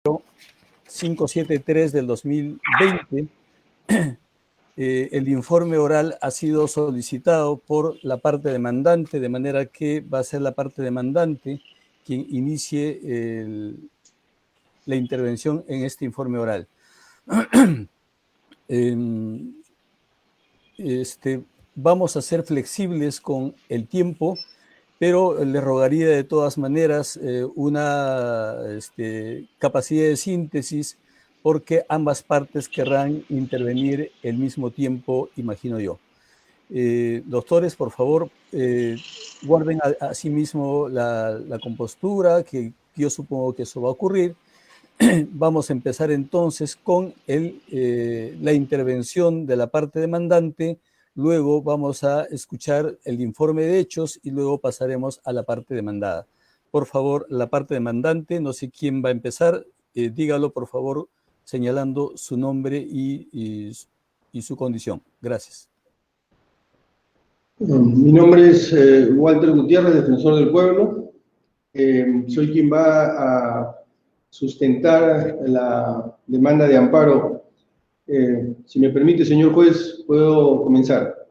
573 del 2020, el informe oral ha sido solicitado por la parte demandante, de manera que va a ser la parte demandante quien inicie la intervención en este informe oral. Vamos a ser flexibles con el tiempo, pero le rogaría de todas maneras una capacidad de síntesis, porque ambas partes querrán intervenir al mismo tiempo, imagino yo. Doctores, por favor, guarden a sí mismo la compostura, que yo supongo que eso va a ocurrir. Vamos a empezar entonces con la intervención de la parte demandante. Luego vamos a escuchar el informe de hechos y luego pasaremos a la parte demandada. Por favor, la parte demandante, no sé quién va a empezar, dígalo por favor señalando su nombre y su condición. Gracias. Mi nombre es Walter Gutiérrez, defensor del pueblo. Soy quien va a sustentar la demanda de amparo. Si me permite, señor juez, ¿puedo comenzar?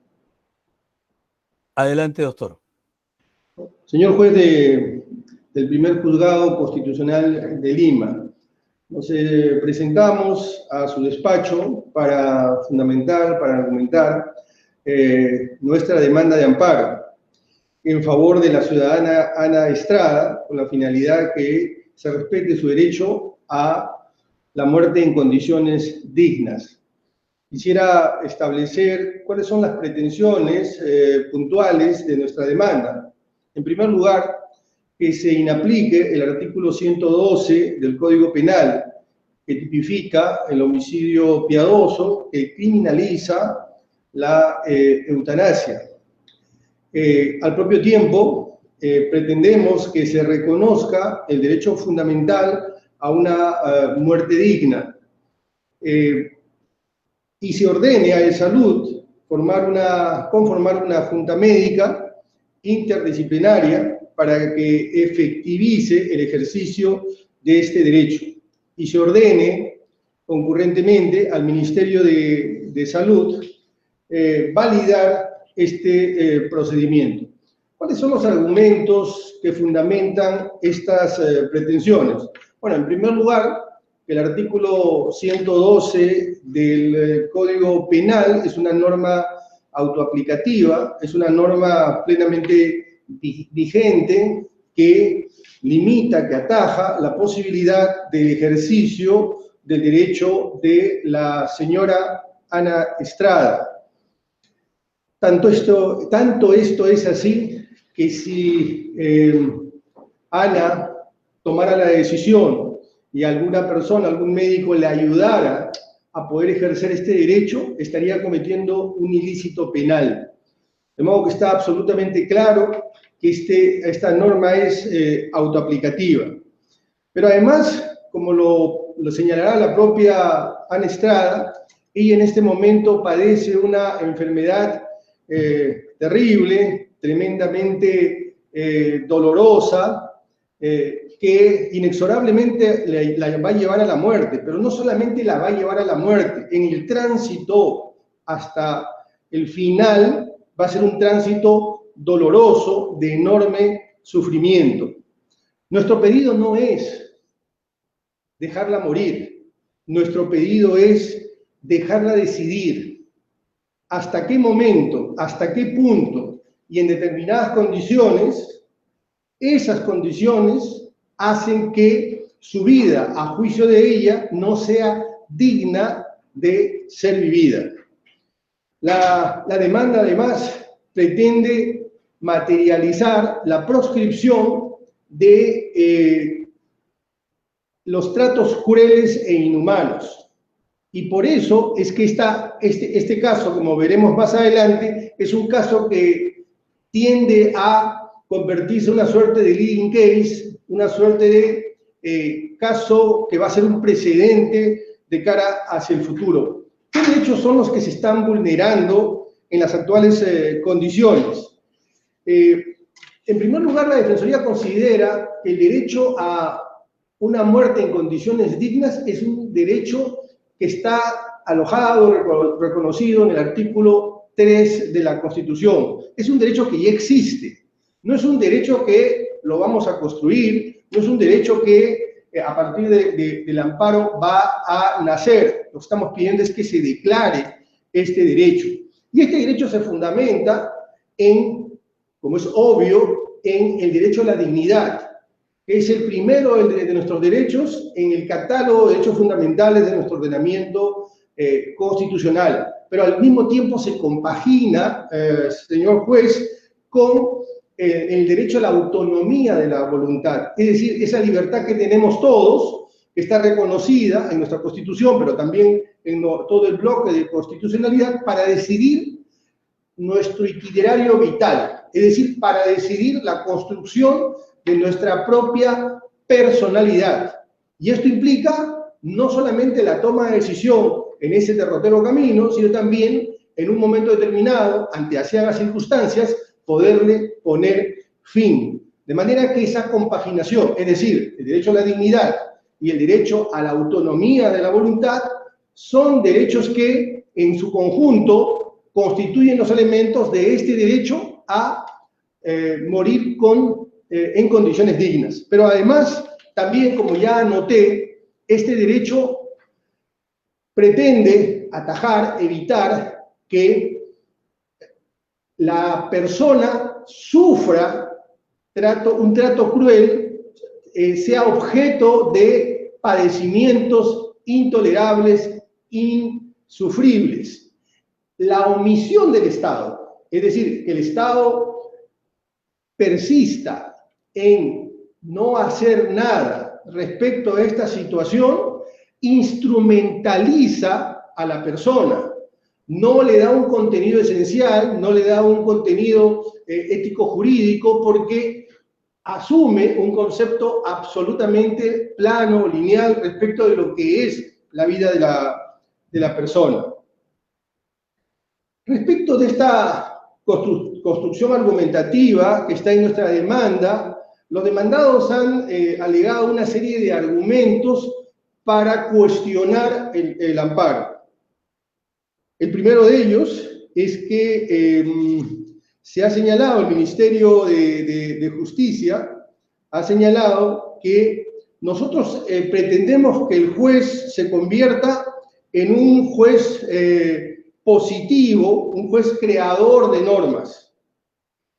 Adelante, doctor. Señor juez del primer juzgado constitucional de Lima, nos presentamos a su despacho para fundamentar, para argumentar nuestra demanda de amparo en favor de la ciudadana Ana Estrada, con la finalidad que se respete su derecho a la muerte en condiciones dignas. Quisiera establecer cuáles son las pretensiones puntuales de nuestra demanda. En primer lugar, que se inaplique el artículo 112 del Código Penal, que tipifica el homicidio piadoso, que criminaliza la eutanasia. Al propio tiempo, pretendemos que se reconozca el derecho fundamental a una muerte digna y se ordene a Salud conformar una junta médica interdisciplinaria para que efectivice el ejercicio de este derecho y se ordene concurrentemente al Ministerio de Salud validar este procedimiento. ¿Cuáles son los argumentos que fundamentan estas pretensiones? Bueno, en primer lugar, el artículo 112 del Código Penal es una norma autoaplicativa, es una norma plenamente vigente que limita, que ataja la posibilidad del ejercicio del derecho de la señora Ana Estrada. Tanto esto es así que si Ana tomara la decisión y alguna persona, algún médico le ayudara a poder ejercer este derecho, estaría cometiendo un ilícito penal. De modo que está absolutamente claro que esta norma es autoaplicativa. Pero además, como lo señalará la propia Ana Estrada, ella en este momento padece una enfermedad terrible, tremendamente dolorosa, que inexorablemente la va a llevar a la muerte, pero no solamente la va a llevar a la muerte, en el tránsito hasta el final va a ser un tránsito doloroso, de enorme sufrimiento. Nuestro pedido no es dejarla morir, nuestro pedido es dejarla decidir hasta qué momento, hasta qué punto y en determinadas condiciones, esas condiciones hacen que su vida, a juicio de ella, no sea digna de ser vivida. La demanda, además, pretende materializar la proscripción de los tratos crueles e inhumanos. Y por eso es que este caso, como veremos más adelante, es un caso que tiende a convertirse en una suerte de leading case, una suerte de caso que va a ser un precedente de cara hacia el futuro. ¿Qué derechos son los que se están vulnerando en las actuales condiciones? En primer lugar, la Defensoría considera que el derecho a una muerte en condiciones dignas es un derecho que está alojado, reconocido en el artículo 3 de la Constitución. Es un derecho que ya existe. No es un derecho que lo vamos a construir, no es un derecho que a partir del amparo va a nacer. Lo que estamos pidiendo es que se declare este derecho. Y este derecho se fundamenta en, como es obvio, en el derecho a la dignidad, que es el primero de nuestros derechos en el catálogo de derechos fundamentales de nuestro ordenamiento constitucional. Pero al mismo tiempo se compagina, señor juez, con el derecho a la autonomía de la voluntad. Es decir, esa libertad que tenemos todos, que está reconocida en nuestra Constitución, pero también en todo el bloque de constitucionalidad, para decidir nuestro itinerario vital, es decir, para decidir la construcción de nuestra propia personalidad. Y esto implica no solamente la toma de decisión en ese derrotero camino, sino también en un momento determinado, ante asiagas circunstancias, poderle poner fin. De manera que esa compaginación, es decir, el derecho a la dignidad y el derecho a la autonomía de la voluntad, son derechos que en su conjunto constituyen los elementos de este derecho a morir en condiciones dignas. Pero además, también, como ya anoté, este derecho pretende atajar, evitar que la persona sufra un trato cruel, sea objeto de padecimientos intolerables, insufribles. La omisión del Estado, es decir, que el Estado persista en no hacer nada respecto a esta situación, instrumentaliza a la persona, no le da un contenido esencial, no le da un contenido ético-jurídico, porque asume un concepto absolutamente plano, lineal, respecto de lo que es la vida de la persona. Respecto de esta construcción argumentativa que está en nuestra demanda, los demandados han alegado una serie de argumentos para cuestionar el amparo. El primero de ellos es que se ha señalado, el Ministerio de Justicia ha señalado que nosotros pretendemos que el juez se convierta en un juez positivo, un juez creador de normas.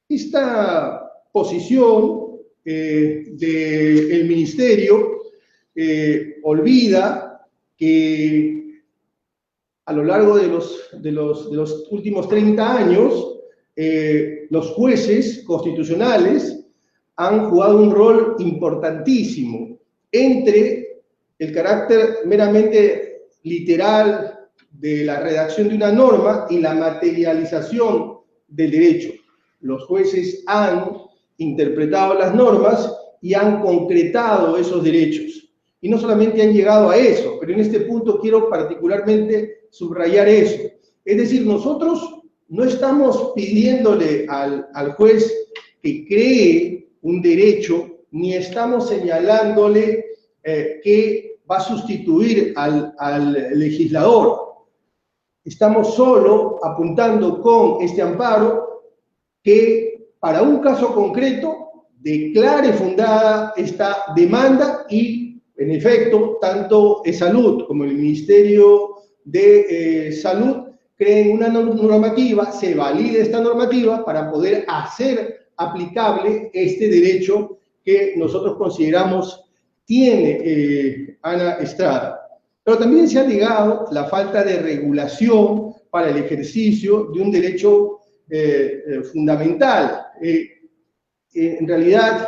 Esta posición del Ministerio olvida que a lo largo de los últimos 30 años, los jueces constitucionales han jugado un rol importantísimo entre el carácter meramente literal de la redacción de una norma y la materialización del derecho. Los jueces han interpretado las normas y han concretado esos derechos. Y no solamente han llegado a eso, pero en este punto quiero particularmente subrayar eso. Es decir, nosotros no estamos pidiéndole al juez que cree un derecho, ni estamos señalándole que va a sustituir al legislador. Estamos solo apuntando con este amparo que para un caso concreto declare fundada esta demanda y, en efecto, tanto Salud como el Ministerio de Salud creen una normativa, se valide esta normativa para poder hacer aplicable este derecho que nosotros consideramos tiene Ana Estrada. Pero también se ha alegado la falta de regulación para el ejercicio de un derecho fundamental. En realidad,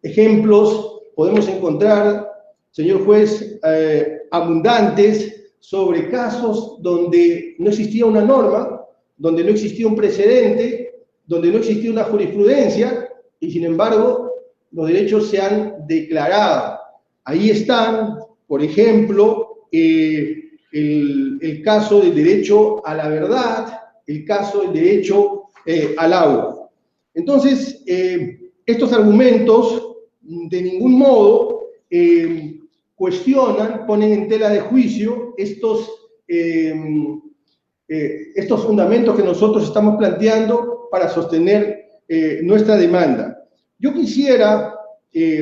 ejemplos podemos encontrar, señor juez, abundantes sobre casos donde no existía una norma, donde no existía un precedente, donde no existía una jurisprudencia, y sin embargo, los derechos se han declarado. Ahí están, por ejemplo, el caso del derecho a la verdad, el caso del derecho al agua. Entonces, estos argumentos de ningún modo cuestionan, ponen en tela de juicio estos fundamentos que nosotros estamos planteando para sostener nuestra demanda. Yo quisiera,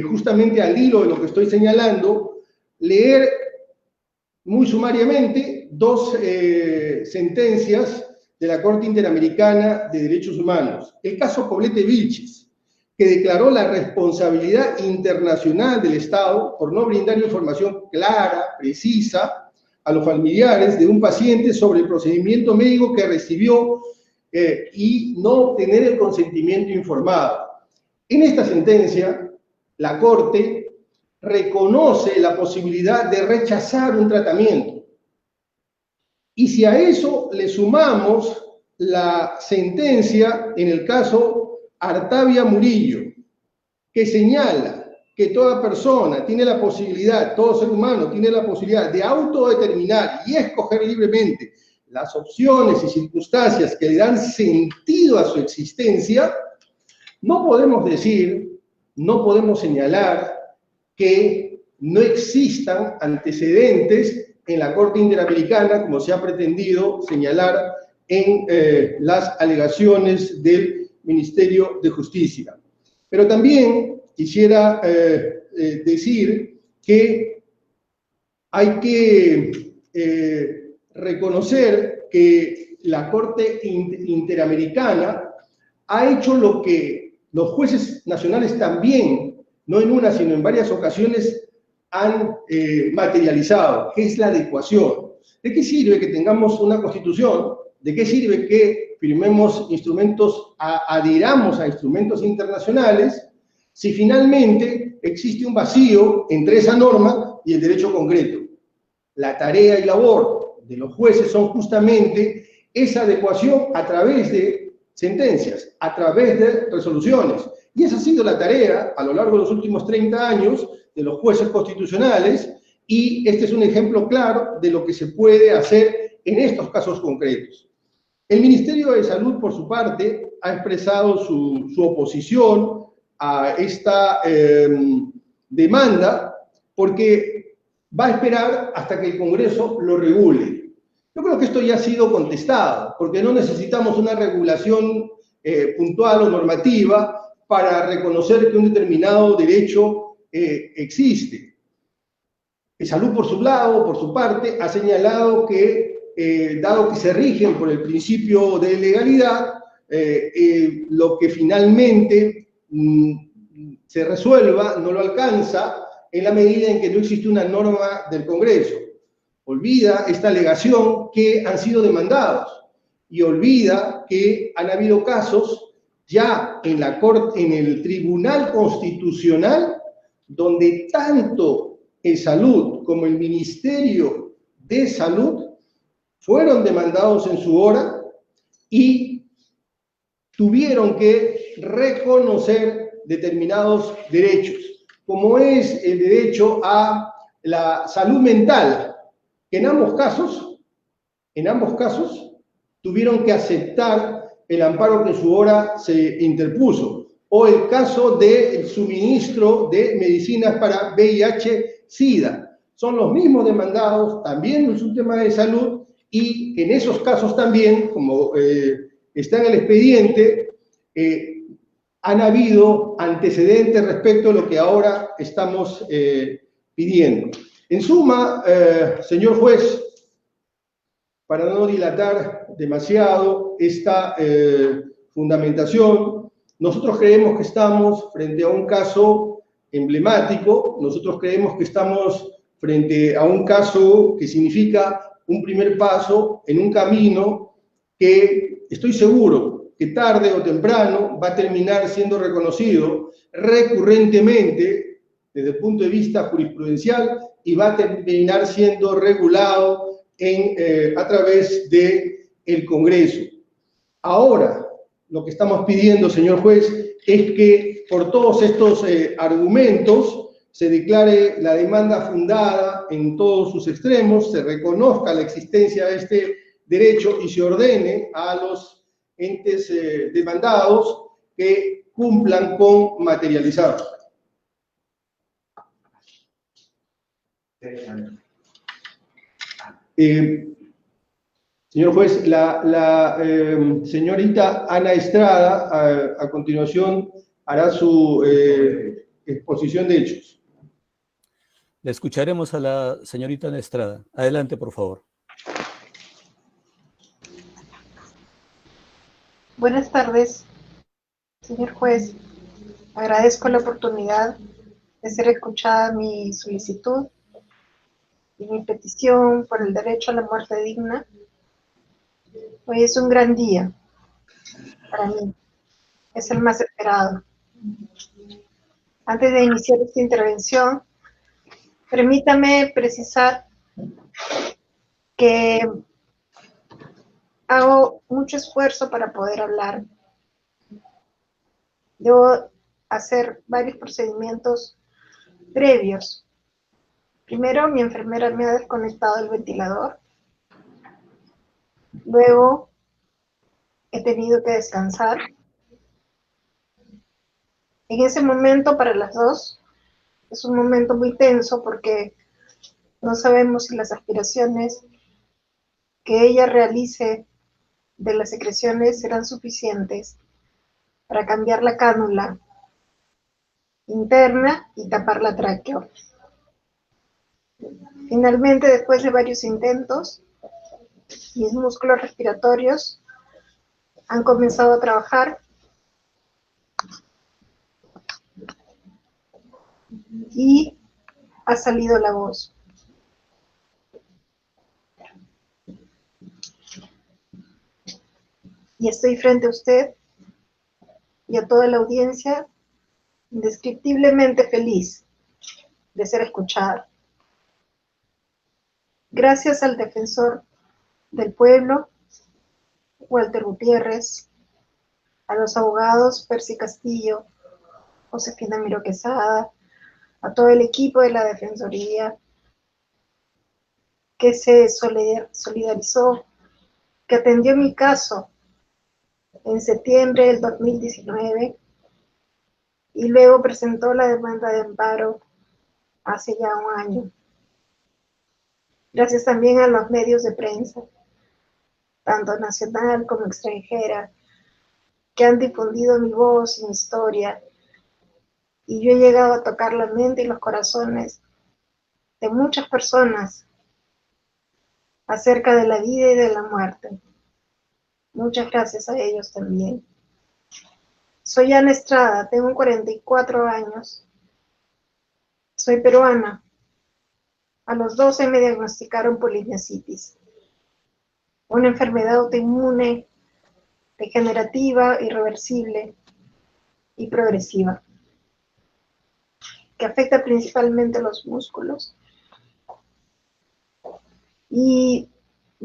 justamente al hilo de lo que estoy señalando, leer muy sumariamente dos sentencias de la Corte Interamericana de Derechos Humanos. El caso Poblete Vilches, que declaró la responsabilidad internacional del Estado por no brindar información clara, precisa, a los familiares de un paciente sobre el procedimiento médico que recibió y no obtener el consentimiento informado. En esta sentencia, la Corte reconoce la posibilidad de rechazar un tratamiento. Y si a eso le sumamos la sentencia en el caso Artavia Murillo, que señala que toda persona tiene la posibilidad, todo ser humano tiene la posibilidad de autodeterminar y escoger libremente las opciones y circunstancias que le dan sentido a su existencia, no podemos decir, no podemos señalar que no existan antecedentes en la Corte Interamericana, como se ha pretendido señalar en las alegaciones del Ministerio de Justicia. Pero también quisiera decir que hay que reconocer que la Corte Interamericana ha hecho lo que los jueces nacionales también, no en una, sino en varias ocasiones, han materializado, que es la adecuación. ¿De qué sirve que tengamos una constitución? ¿De qué sirve que firmemos instrumentos, adhiramos a instrumentos internacionales, si finalmente existe un vacío entre esa norma y el derecho concreto? La tarea y labor de los jueces son justamente esa adecuación a través de sentencias, a través de resoluciones. Y esa ha sido la tarea a lo largo de los últimos 30 años de los jueces constitucionales, y este es un ejemplo claro de lo que se puede hacer en estos casos concretos. El Ministerio de Salud, por su parte, ha expresado su oposición a esta demanda porque va a esperar hasta que el Congreso lo regule. Yo creo que esto ya ha sido contestado, porque no necesitamos una regulación puntual o normativa para reconocer que un determinado derecho existe. El Salud, por su lado, por su parte, ha señalado que, dado que se rigen por el principio de legalidad, lo que finalmente se resuelva no lo alcanza en la medida en que no existe una norma del Congreso. Olvida esta alegación que han sido demandados y olvida que han habido casos ya en la Corte, en el Tribunal Constitucional, donde tanto el Salud como el Ministerio de Salud fueron demandados en su hora y tuvieron que reconocer determinados derechos, como es el derecho a la salud mental, que en ambos casos tuvieron que aceptar el amparo que en su hora se interpuso, o el caso del suministro de medicinas para VIH-Sida. Son los mismos demandados, también es un tema de salud, y en esos casos también, como está en el expediente, han habido antecedentes respecto a lo que ahora estamos pidiendo. En suma, señor juez, para no dilatar demasiado esta fundamentación, nosotros creemos que estamos frente a un caso emblemático, nosotros creemos que estamos frente a un caso que significa un primer paso en un camino que estoy seguro que tarde o temprano va a terminar siendo reconocido recurrentemente desde el punto de vista jurisprudencial y va a terminar siendo regulado a través del Congreso. Ahora, lo que estamos pidiendo, señor juez, es que por todos estos argumentos se declare la demanda fundada en todos sus extremos, se reconozca la existencia de este derecho y se ordene a los entes demandados que cumplan con materializarlo. Señor juez, la señorita Ana Estrada a continuación hará su exposición de hechos. Le escucharemos a la señorita Ana Estrada. Adelante, por favor. Buenas tardes, señor juez. Agradezco la oportunidad de ser escuchada mi solicitud y mi petición por el derecho a la muerte digna. Hoy es un gran día para mí, es el más esperado. Antes de iniciar esta intervención, permítame precisar que hago mucho esfuerzo para poder hablar. Debo hacer varios procedimientos previos. Primero, mi enfermera me ha desconectado el ventilador. Luego, he tenido que descansar. En ese momento, para las dos, es un momento muy tenso porque no sabemos si las aspiraciones que ella realice de las secreciones serán suficientes para cambiar la cánula interna y tapar la tráqueo. Finalmente, después de varios intentos, mis músculos respiratorios han comenzado a trabajar y ha salido la voz. Y estoy frente a usted y a toda la audiencia indescriptiblemente feliz de ser escuchada. Gracias al defensor del pueblo, Walter Gutiérrez, a los abogados Percy Castillo, Josefina Miro Quesada, a todo el equipo de la Defensoría que se solidarizó, que atendió mi caso en septiembre del 2019 y luego presentó la demanda de amparo hace ya un año. Gracias también a los medios de prensa, tanto nacional como extranjera, que han difundido mi voz y mi historia, y yo he llegado a tocar la mente y los corazones de muchas personas acerca de la vida y de la muerte. Muchas gracias a ellos también. Soy Ana Estrada, tengo 44 años, soy peruana. A los 12 me diagnosticaron polimiositis, una enfermedad autoinmune, degenerativa, irreversible y progresiva, que afecta principalmente los músculos y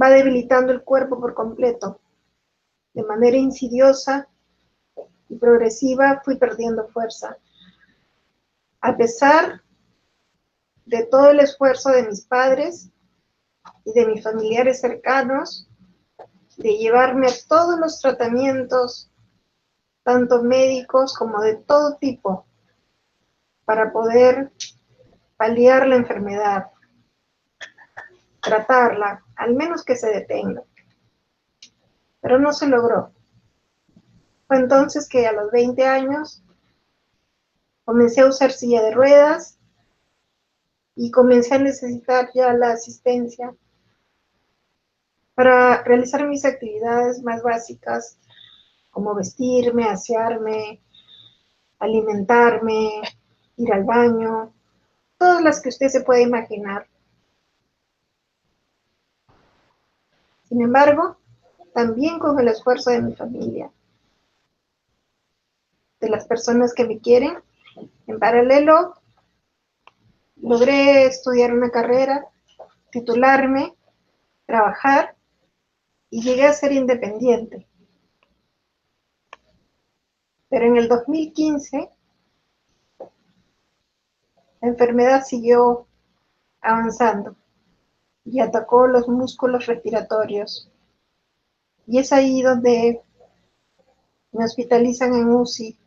va debilitando el cuerpo por completo. De manera insidiosa y progresiva fui perdiendo fuerza. A pesar de todo el esfuerzo de mis padres y de mis familiares cercanos, de llevarme a todos los tratamientos, tanto médicos como de todo tipo, para poder paliar la enfermedad, tratarla, al menos que se detenga. Pero no se logró. Fue entonces que a los 20 años comencé a usar silla de ruedas y comencé a necesitar ya la asistencia para realizar mis actividades más básicas, como vestirme, asearme, alimentarme, ir al baño, todas las que usted se puede imaginar. Sin embargo, también con el esfuerzo de mi familia, de las personas que me quieren, en paralelo logré estudiar una carrera, titularme, trabajar y llegué a ser independiente. Pero en el 2015 la enfermedad siguió avanzando y atacó los músculos respiratorios. Y es ahí donde me hospitalizan en UCI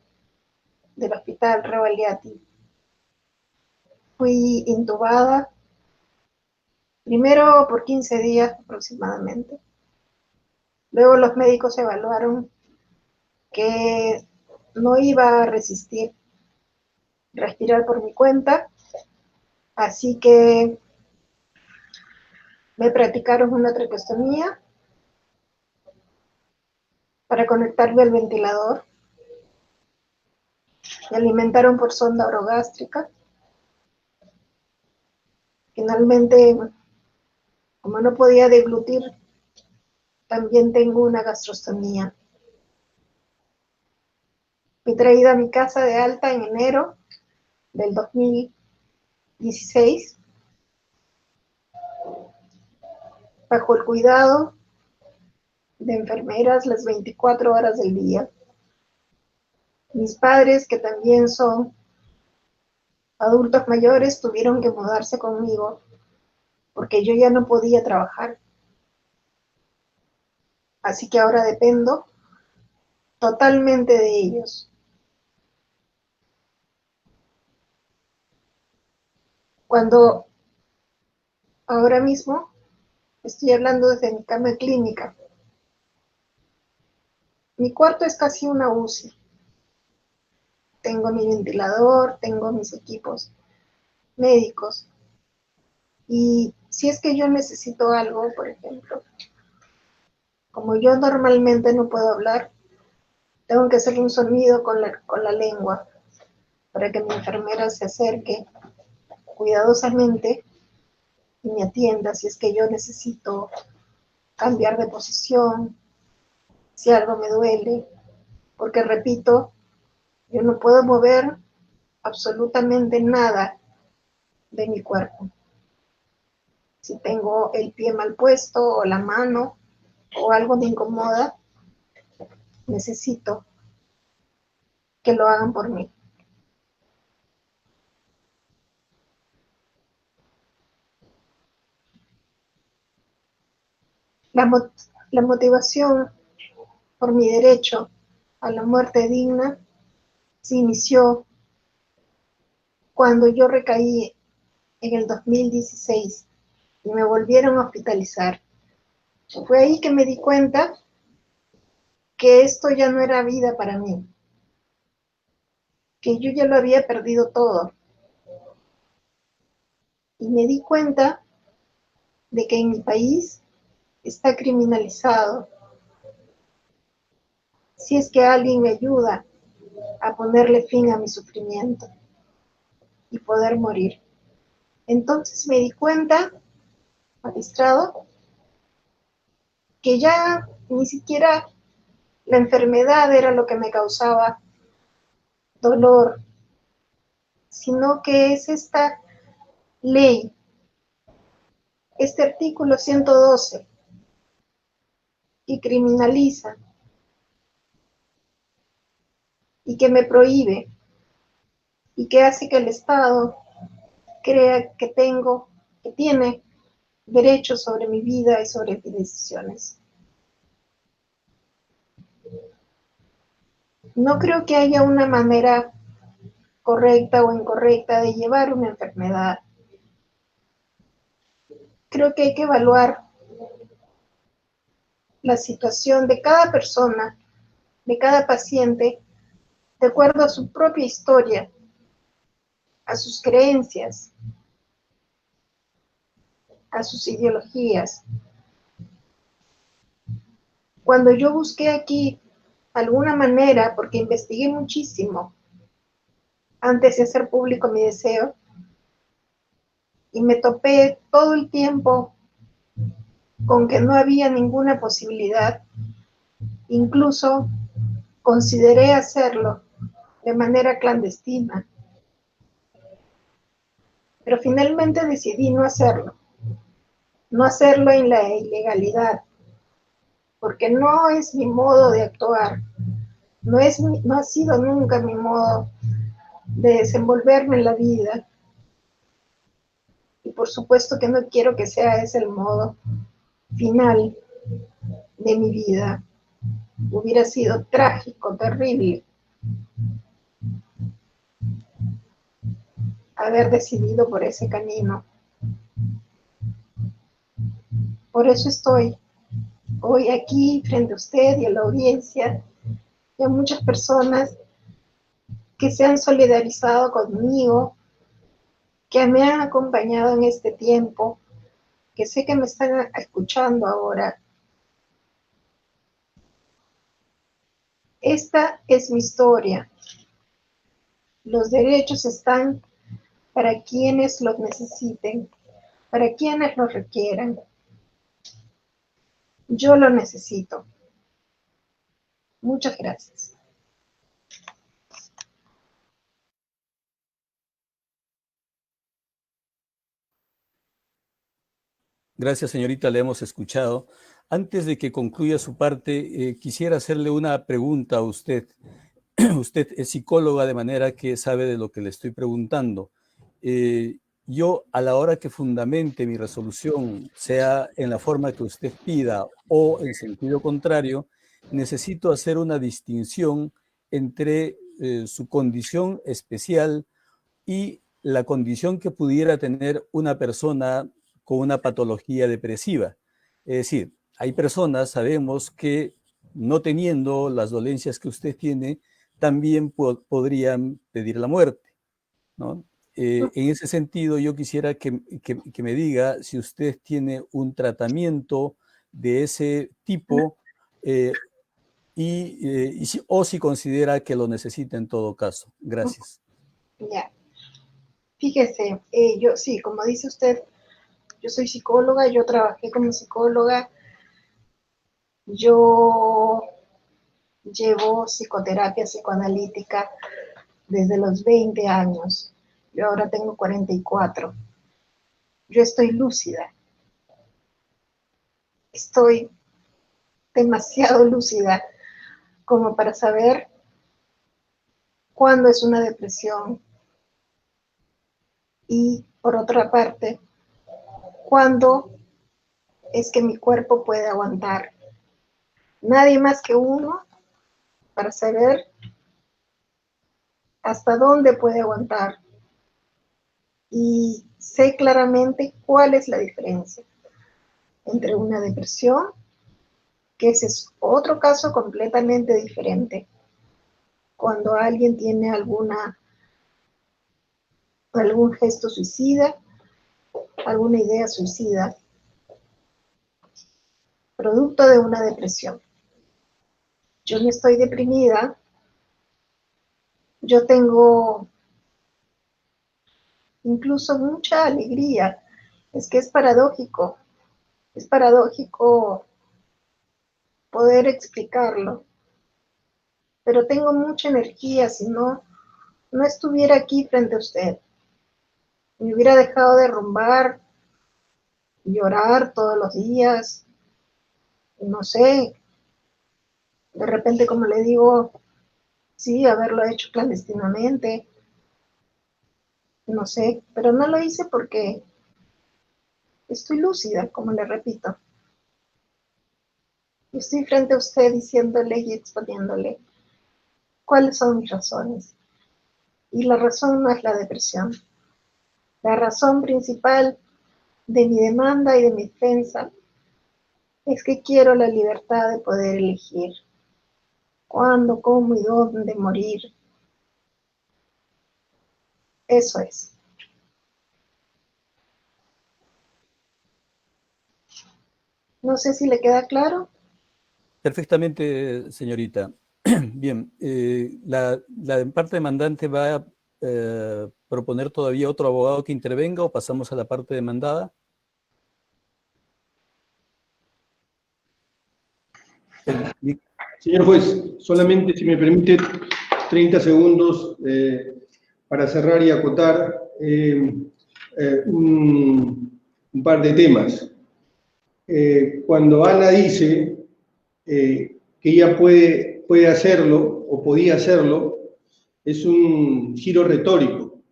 del Hospital Revalliati. Fui intubada Primero por 15 días aproximadamente. Luego los médicos evaluaron que no iba a resistir respirar por mi cuenta, así que me practicaron una traqueostomía para conectarme al ventilador. Me alimentaron por sonda orogástrica. Finalmente, como no podía deglutir, también tengo una gastrostomía. Fui traída a mi casa de alta en enero del 2016, bajo el cuidado de enfermeras las 24 horas del día. Mis padres, que también son adultos mayores, tuvieron que mudarse conmigo porque yo ya no podía trabajar. Así que ahora dependo totalmente de ellos. Cuando ahora mismo estoy hablando desde mi cama clínica, mi cuarto es casi una UCI. Tengo mi ventilador, tengo mis equipos médicos. Y si es que yo necesito algo, por ejemplo, como yo normalmente no puedo hablar, tengo que hacer un sonido con la lengua para que mi enfermera se acerque cuidadosamente y me atienda si es que yo necesito cambiar de posición, si algo me duele, porque repito, yo no puedo mover absolutamente nada de mi cuerpo. Si tengo el pie mal puesto o la mano o algo me incomoda, necesito que lo hagan por mí. La, la motivación por mi derecho a la muerte digna se inició cuando yo recaí en el 2016 y me volvieron a hospitalizar. Fue ahí que me di cuenta que esto ya no era vida para mí, que yo ya lo había perdido todo. Y me di cuenta de que en mi país está criminalizado. Si es que alguien me ayuda a ponerle fin a mi sufrimiento y poder morir. Entonces me di cuenta, magistrado, que ya ni siquiera la enfermedad era lo que me causaba dolor, sino que es esta ley, este artículo 112, que criminaliza y que me prohíbe y que hace que el Estado crea que tiene derechos sobre mi vida y sobre mis decisiones. No creo que haya una manera correcta o incorrecta de llevar una enfermedad. Creo que hay que evaluar la situación de cada persona, de cada paciente, de acuerdo a su propia historia, a sus creencias, a sus ideologías. Cuando yo busqué aquí alguna manera, porque investigué muchísimo antes de hacer público mi deseo, y me topé todo el tiempo con que no había ninguna posibilidad, incluso consideré hacerlo de manera clandestina, pero finalmente decidí no hacerlo en la ilegalidad, porque no es mi modo de actuar, no ha sido nunca mi modo de desenvolverme en la vida, y por supuesto que no quiero que sea ese el modo final de mi vida. Hubiera sido trágico, terrible, haber decidido por ese camino. Por eso estoy hoy aquí frente a usted y a la audiencia y a muchas personas que se han solidarizado conmigo, que me han acompañado en este tiempo, que sé que me están escuchando ahora. Esta es mi historia. Los derechos están para quienes los necesiten, para quienes los requieran. Yo lo necesito. Muchas gracias. Gracias, señorita, le hemos escuchado. Antes de que concluya su parte, quisiera hacerle una pregunta a usted. Usted es psicóloga, de manera que sabe de lo que le estoy preguntando. Yo, a la hora que fundamente mi resolución, sea en la forma que usted pida o en sentido contrario, necesito hacer una distinción entre su condición especial y la condición que pudiera tener una persona con una patología depresiva. Es decir, hay personas, sabemos, que no teniendo las dolencias que usted tiene, también podrían pedir la muerte, ¿no? En ese sentido, yo quisiera que me diga si usted tiene un tratamiento de ese tipo o si considera que lo necesita en todo caso. Gracias. Ya. Fíjese, yo sí, como dice usted, yo soy psicóloga, yo trabajé como psicóloga, yo llevo psicoterapia psicoanalítica desde los 20 años. Yo ahora tengo 44. Yo estoy lúcida. Estoy demasiado lúcida como para saber cuándo es una depresión y, por otra parte, cuándo es que mi cuerpo puede aguantar. Nadie más que uno para saber hasta dónde puede aguantar. Y sé claramente cuál es la diferencia entre una depresión, que ese es otro caso completamente diferente. Cuando alguien tiene algún gesto suicida, alguna idea suicida, producto de una depresión. Yo no estoy deprimida, yo tengo incluso mucha alegría. Es que es paradójico poder explicarlo, pero tengo mucha energía. Si no estuviera aquí frente a usted, me hubiera dejado derrumbar, llorar todos los días, no sé, de repente, como le digo, sí, haberlo hecho clandestinamente, no sé, pero no lo hice porque estoy lúcida, como le repito. Estoy frente a usted diciéndole y exponiéndole cuáles son mis razones. Y la razón no es la depresión. La razón principal de mi demanda y de mi defensa es que quiero la libertad de poder elegir cuándo, cómo y dónde morir. Eso es. No sé si le queda claro. Perfectamente, señorita. Bien, la parte demandante va a proponer todavía otro abogado que intervenga o pasamos a la parte demandada. Señor juez, solamente si me permite 30 segundos para cerrar y acotar un par de temas. Cuando Ana dice que ella puede hacerlo o podía hacerlo, es un giro retórico,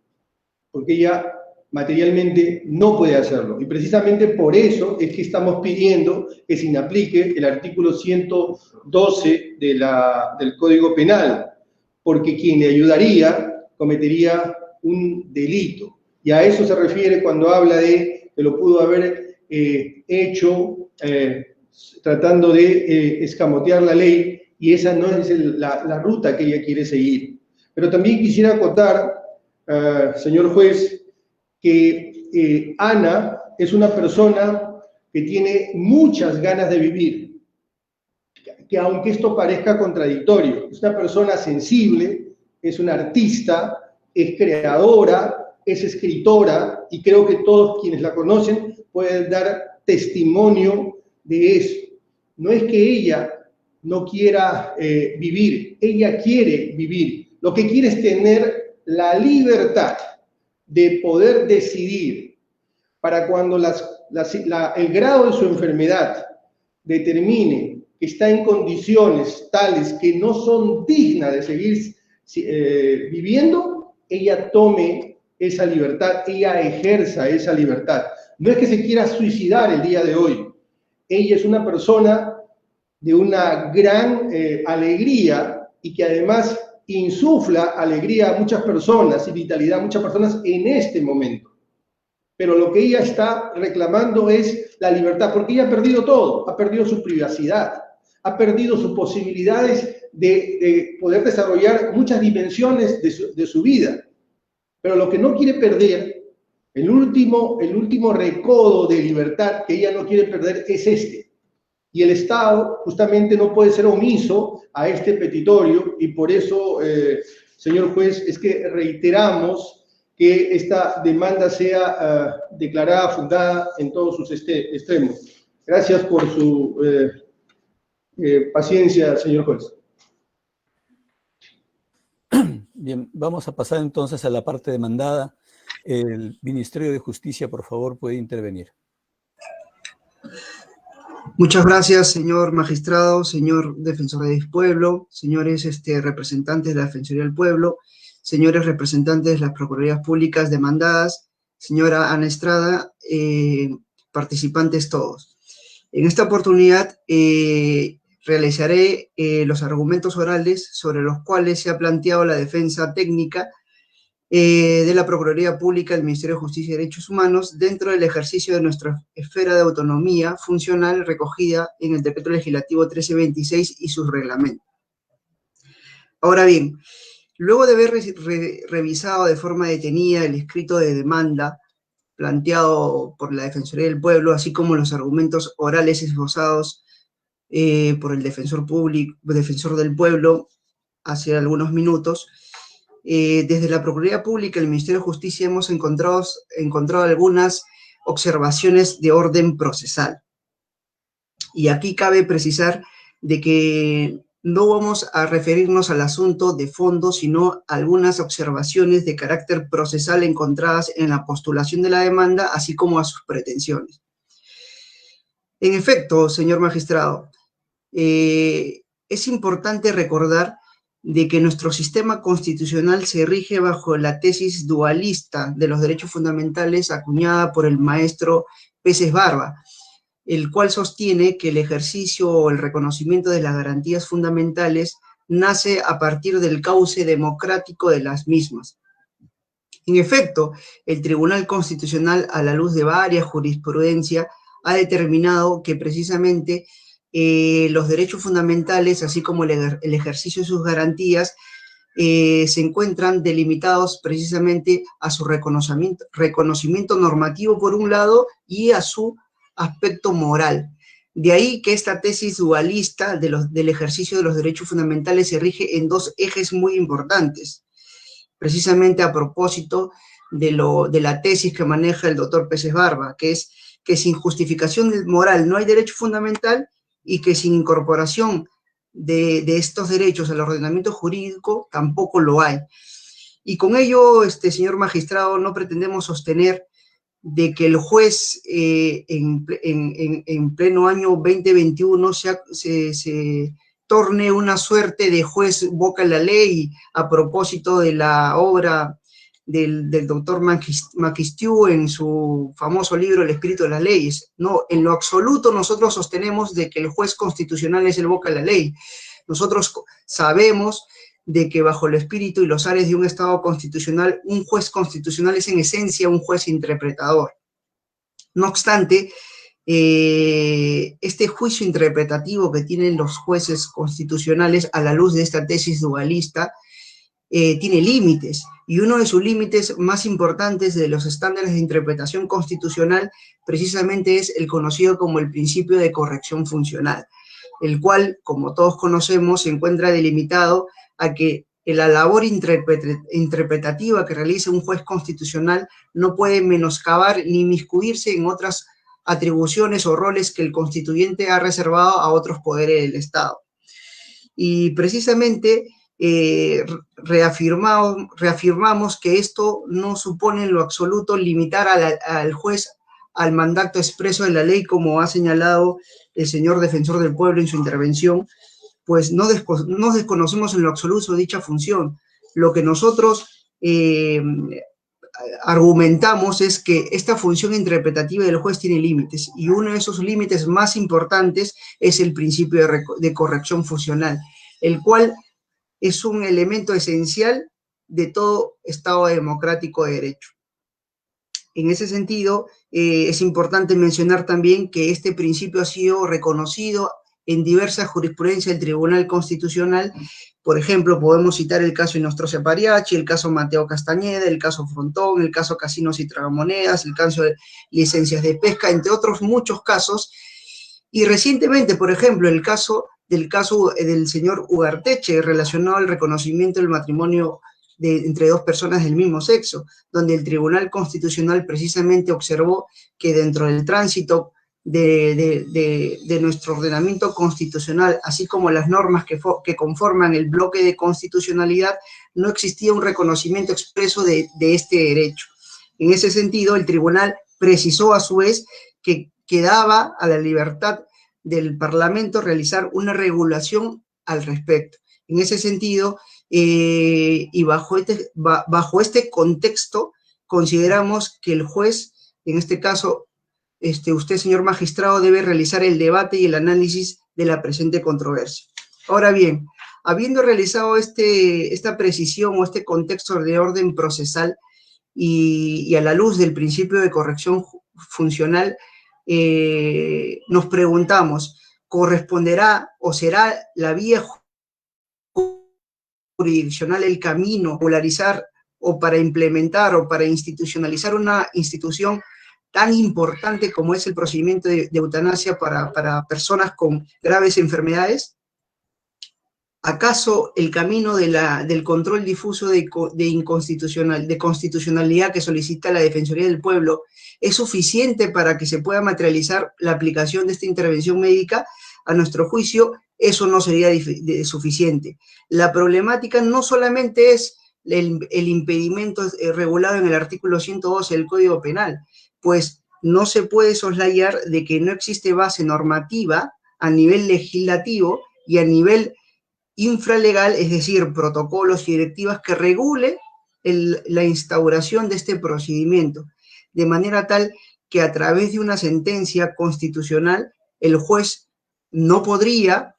porque ella materialmente no puede hacerlo. Y precisamente por eso es que estamos pidiendo que se inaplique el artículo 112 del Código Penal, porque quien le ayudaría cometería un delito. Y a eso se refiere cuando habla de que lo pudo haber hecho tratando de escamotear la ley, y esa no es la ruta que ella quiere seguir. Pero también quisiera acotar, señor juez, que Ana es una persona que tiene muchas ganas de vivir, que aunque esto parezca contradictorio, es una persona sensible, es una artista, es creadora, es escritora, y creo que todos quienes la conocen pueden dar testimonio de eso. No es que ella no quiera vivir, ella quiere vivir. Lo que quiere es tener la libertad de poder decidir para cuando el grado de su enfermedad determine que está en condiciones tales que no son dignas de seguir viviendo, ella tome esa libertad, ella ejerza esa libertad. No es que se quiera suicidar el día de hoy. Ella es una persona de una gran alegría y que además insufla alegría a muchas personas y vitalidad a muchas personas en este momento. Pero lo que ella está reclamando es la libertad, porque ella ha perdido todo, ha perdido su privacidad, ha perdido sus posibilidades de poder desarrollar muchas dimensiones de su vida. Pero lo que no quiere perder, el último recodo de libertad que ella no quiere perder es este. Y el Estado justamente no puede ser omiso a este petitorio, y por eso, señor juez, es que reiteramos que esta demanda sea declarada fundada en todos sus extremos. Gracias por su paciencia, señor juez. Bien, vamos a pasar entonces a la parte demandada. El Ministerio de Justicia, por favor, puede intervenir. Muchas gracias, señor magistrado, señor defensor del pueblo, señores representantes de la Defensoría del Pueblo, señores representantes de las Procuradurías Públicas demandadas, señora Ana Estrada, participantes todos. En esta oportunidad realizaré los argumentos orales sobre los cuales se ha planteado la defensa técnica de la Procuraduría Pública del Ministerio de Justicia y Derechos Humanos dentro del ejercicio de nuestra esfera de autonomía funcional recogida en el Decreto Legislativo 1326 y sus reglamentos. Ahora bien, luego de haber revisado de forma detenida el escrito de demanda planteado por la Defensoría del Pueblo, así como los argumentos orales esbozados por el defensor del Pueblo hace algunos minutos, desde la Procuraduría Pública y el Ministerio de Justicia hemos encontrado algunas observaciones de orden procesal. Y aquí cabe precisar de que no vamos a referirnos al asunto de fondo, sino a algunas observaciones de carácter procesal encontradas en la postulación de la demanda, así como a sus pretensiones. En efecto, señor magistrado, es importante recordar de que nuestro sistema constitucional se rige bajo la tesis dualista de los derechos fundamentales acuñada por el maestro Peces Barba, el cual sostiene que el ejercicio o el reconocimiento de las garantías fundamentales nace a partir del cauce democrático de las mismas. En efecto, el Tribunal Constitucional, a la luz de varias jurisprudencias, ha determinado que precisamente los derechos fundamentales, así como el ejercicio de sus garantías, se encuentran delimitados precisamente a su reconocimiento normativo por un lado y a su aspecto moral. De ahí que esta tesis dualista del ejercicio de los derechos fundamentales se rige en dos ejes muy importantes, precisamente a propósito de la tesis que maneja el doctor Peces Barba, que es que sin justificación moral no hay derecho fundamental, y que sin incorporación de estos derechos al ordenamiento jurídico tampoco lo hay. Y con ello, señor magistrado, no pretendemos sostener de que el juez en pleno año 2021 se torne una suerte de juez boca la ley a propósito de la obra del doctor Maquistiu en su famoso libro El espíritu de las leyes. No, en lo absoluto nosotros sostenemos de que el juez constitucional es el boca de la ley. Nosotros sabemos de que bajo el espíritu y los ares de un Estado constitucional, un juez constitucional es en esencia un juez interpretador. No obstante, este juicio interpretativo que tienen los jueces constitucionales a la luz de esta tesis dualista tiene límites, y uno de sus límites más importantes de los estándares de interpretación constitucional precisamente es el conocido como el principio de corrección funcional, el cual, como todos conocemos, se encuentra delimitado a que la labor interpretativa que realiza un juez constitucional no puede menoscabar ni inmiscuirse en otras atribuciones o roles que el constituyente ha reservado a otros poderes del Estado. Y precisamente reafirmamos que esto no supone en lo absoluto limitar al juez al mandato expreso de la ley, como ha señalado el señor defensor del pueblo en su intervención, pues no desconocemos en lo absoluto dicha función. Lo que nosotros argumentamos es que esta función interpretativa del juez tiene límites, y uno de esos límites más importantes es el principio de corrección funcional, el cual es un elemento esencial de todo Estado democrático de derecho. En ese sentido, es importante mencionar también que este principio ha sido reconocido en diversas jurisprudencias del Tribunal Constitucional. Por ejemplo, podemos citar el caso Inostroza Pariachi, el caso Mateo Castañeda, el caso Frontón, el caso Casinos y Tragamonedas, el caso de licencias de pesca, entre otros muchos casos. Y recientemente, por ejemplo, el caso del señor Ugarteche relacionado al reconocimiento del matrimonio entre dos personas del mismo sexo, donde el Tribunal Constitucional precisamente observó que dentro del tránsito de nuestro ordenamiento constitucional, así como las normas que conforman el bloque de constitucionalidad, no existía un reconocimiento expreso de este derecho. En ese sentido, el tribunal precisó a su vez que quedaba a la libertad del Parlamento realizar una regulación al respecto. En ese sentido, y bajo este contexto, consideramos que el juez, en este caso, usted, señor magistrado, debe realizar el debate y el análisis de la presente controversia. Ahora bien, habiendo realizado esta precisión o este contexto de orden procesal y a la luz del principio de corrección funcional, nos preguntamos, ¿corresponderá o será la vía jurisdiccional el camino polarizar o para implementar o para institucionalizar una institución tan importante como es el procedimiento de eutanasia para personas con graves enfermedades? ¿Acaso el camino del control difuso de constitucionalidad que solicita la Defensoría del Pueblo es suficiente para que se pueda materializar la aplicación de esta intervención médica? A nuestro juicio, eso no sería suficiente. La problemática no solamente es el impedimento regulado en el artículo 112 del Código Penal, pues no se puede soslayar de que no existe base normativa a nivel legislativo y a nivel infralegal, es decir, protocolos y directivas que regule la instauración de este procedimiento, de manera tal que a través de una sentencia constitucional el juez no podría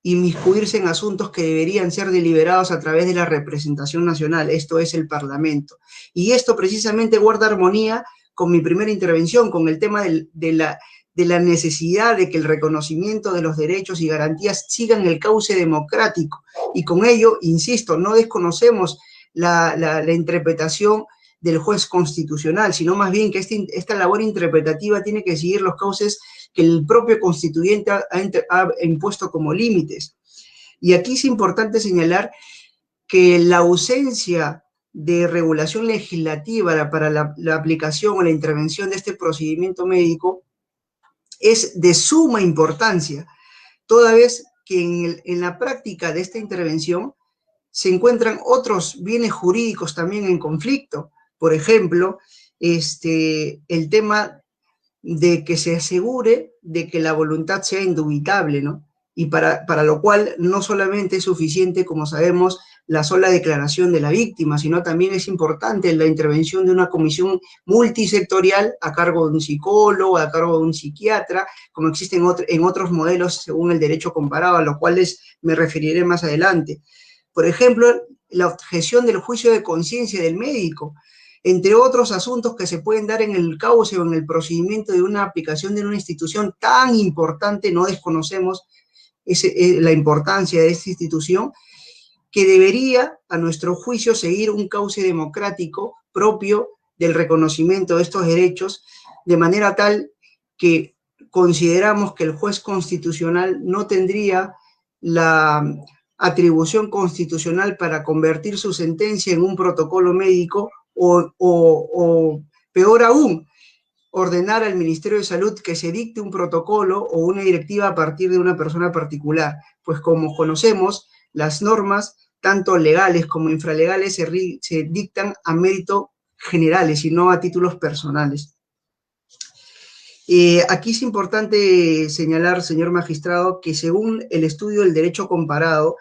inmiscuirse en asuntos que deberían ser deliberados a través de la representación nacional, esto es el Parlamento. Y esto precisamente guarda armonía con mi primera intervención, con el tema de la necesidad de que el reconocimiento de los derechos y garantías sigan el cauce democrático. Y con ello, insisto, no desconocemos la interpretación del juez constitucional, sino más bien que esta labor interpretativa tiene que seguir los cauces que el propio constituyente ha impuesto como límites. Y aquí es importante señalar que la ausencia de regulación legislativa para la aplicación o la intervención de este procedimiento médico es de suma importancia, toda vez que en la práctica de esta intervención se encuentran otros bienes jurídicos también en conflicto. Por ejemplo, el tema de que se asegure de que la voluntad sea indubitable, ¿no? Y para lo cual no solamente es suficiente, como sabemos, la sola declaración de la víctima, sino también es importante la intervención de una comisión multisectorial a cargo de un psicólogo, a cargo de un psiquiatra, como existen en otros modelos según el derecho comparado, a los cuales me referiré más adelante. Por ejemplo, la objeción del juicio de conciencia del médico. entre otros asuntos que se pueden dar en el cauce o en el procedimiento de una aplicación de una institución tan importante. No desconocemos la importancia de esta institución, que debería, a nuestro juicio, seguir un cauce democrático propio del reconocimiento de estos derechos, de manera tal que consideramos que el juez constitucional no tendría la atribución constitucional para convertir su sentencia en un protocolo médico o peor aún, ordenar al Ministerio de Salud que se dicte un protocolo o una directiva a partir de una persona particular, pues como conocemos, las normas, tanto legales como infralegales, se dictan a mérito generales y no a títulos personales. Aquí es importante señalar, señor magistrado, que según el estudio del derecho comparado,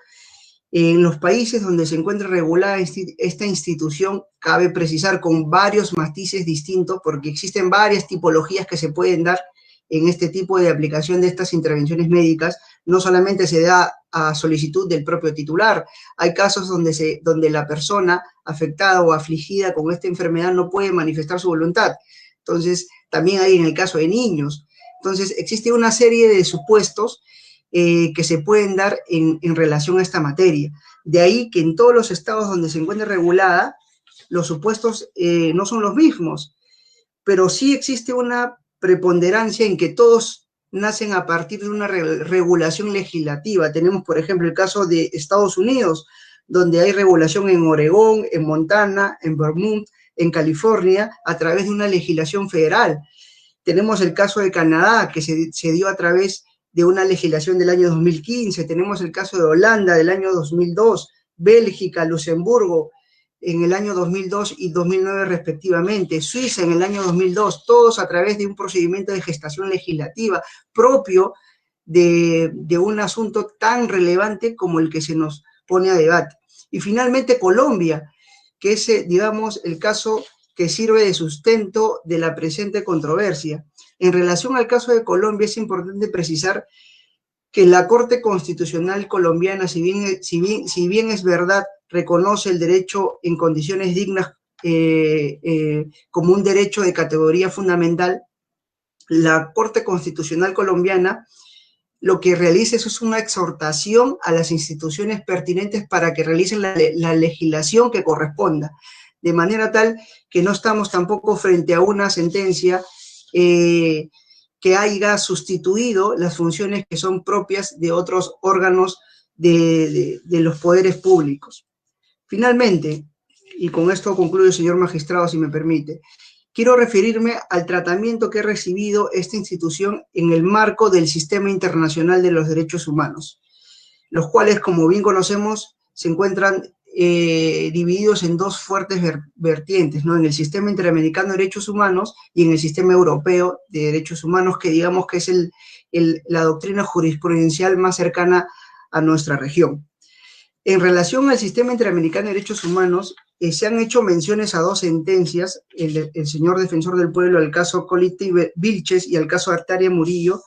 en los países donde se encuentra regulada esta institución, cabe precisar con varios matices distintos, porque existen varias tipologías que se pueden dar en este tipo de aplicación de estas intervenciones médicas. No solamente se da a solicitud del propio titular, hay casos donde la persona afectada o afligida con esta enfermedad no puede manifestar su voluntad. Entonces, también hay en el caso de niños. Entonces, existe una serie de supuestos que se pueden dar en relación a esta materia. De ahí que en todos los estados donde se encuentra regulada, los supuestos no son los mismos, pero sí existe una preponderancia en que todos nacen a partir de una regulación legislativa. Tenemos, por ejemplo, el caso de Estados Unidos, donde hay regulación en Oregón, en Montana, en Vermont, en California, a través de una legislación federal. Tenemos el caso de Canadá, que se dio a través de una legislación del año 2015, tenemos el caso de Holanda del año 2002, Bélgica, Luxemburgo en el año 2002 y 2009 respectivamente, Suiza en el año 2002, todos a través de un procedimiento de gestación legislativa propio de un asunto tan relevante como el que se nos pone a debate. Y finalmente Colombia, que es, digamos, el caso que sirve de sustento de la presente controversia. En relación al caso de Colombia, es importante precisar que la Corte Constitucional colombiana, si bien es verdad, reconoce el derecho en condiciones dignas como un derecho de categoría fundamental, la Corte Constitucional colombiana lo que realiza es una exhortación a las instituciones pertinentes para que realicen la legislación que corresponda, de manera tal que no estamos tampoco frente a una sentencia que haya sustituido las funciones que son propias de otros órganos de los poderes públicos. Finalmente, y con esto concluyo, señor magistrado, si me permite, quiero referirme al tratamiento que ha recibido esta institución en el marco del Sistema Internacional de los Derechos Humanos, los cuales, como bien conocemos, se encuentran divididos en dos fuertes vertientes, ¿no? En el Sistema Interamericano de Derechos Humanos y en el Sistema Europeo de Derechos Humanos, que digamos que es la doctrina jurisprudencial más cercana a nuestra región. En relación al Sistema Interamericano de Derechos Humanos, se han hecho menciones a dos sentencias, el señor defensor del pueblo, al caso Colite Vilches y al caso Artaria Murillo.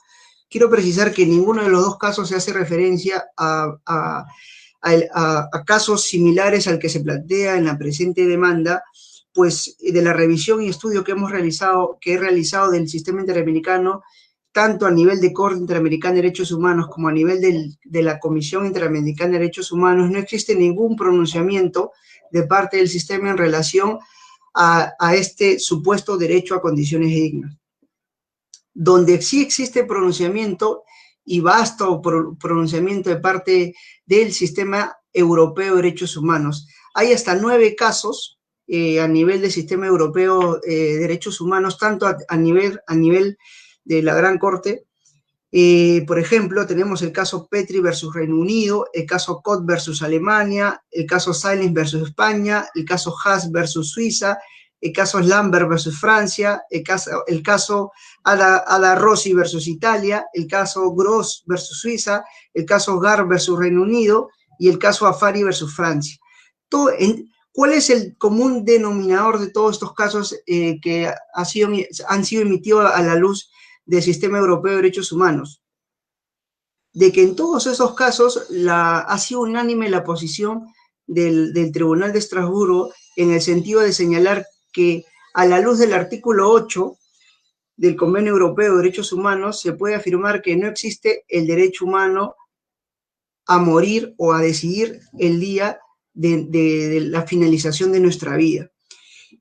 Quiero precisar que en ninguno de los dos casos se hace referencia a casos similares al que se plantea en la presente demanda, pues de la revisión y estudio que he realizado del Sistema Interamericano, tanto a nivel de Corte Interamericana de Derechos Humanos como a nivel de la Comisión Interamericana de Derechos Humanos, no existe ningún pronunciamiento de parte del sistema en relación a este supuesto derecho a condiciones dignas. Donde sí existe pronunciamiento y vasto pronunciamiento de parte del Sistema Europeo de Derechos Humanos. Hay hasta 9 casos a nivel del Sistema Europeo de Derechos Humanos, tanto a nivel de la Gran Corte. Por ejemplo, tenemos el caso Petri versus Reino Unido, el caso Cot versus Alemania, el caso Silence versus España, el caso Haas versus Suiza, el caso Lambert versus Francia, el caso Ada Rossi versus Italia, el caso Gross versus Suiza, el caso Gar versus Reino Unido y el caso Afari versus Francia. ¿Cuál es el común denominador de todos estos casos que han sido emitidos a la luz del Sistema Europeo de Derechos Humanos? De que en todos esos casos ha sido unánime la posición del Tribunal de Estrasburgo en el sentido de señalar que a la luz del artículo 8 del Convenio Europeo de Derechos Humanos se puede afirmar que no existe el derecho humano a morir o a decidir el día de la finalización de nuestra vida.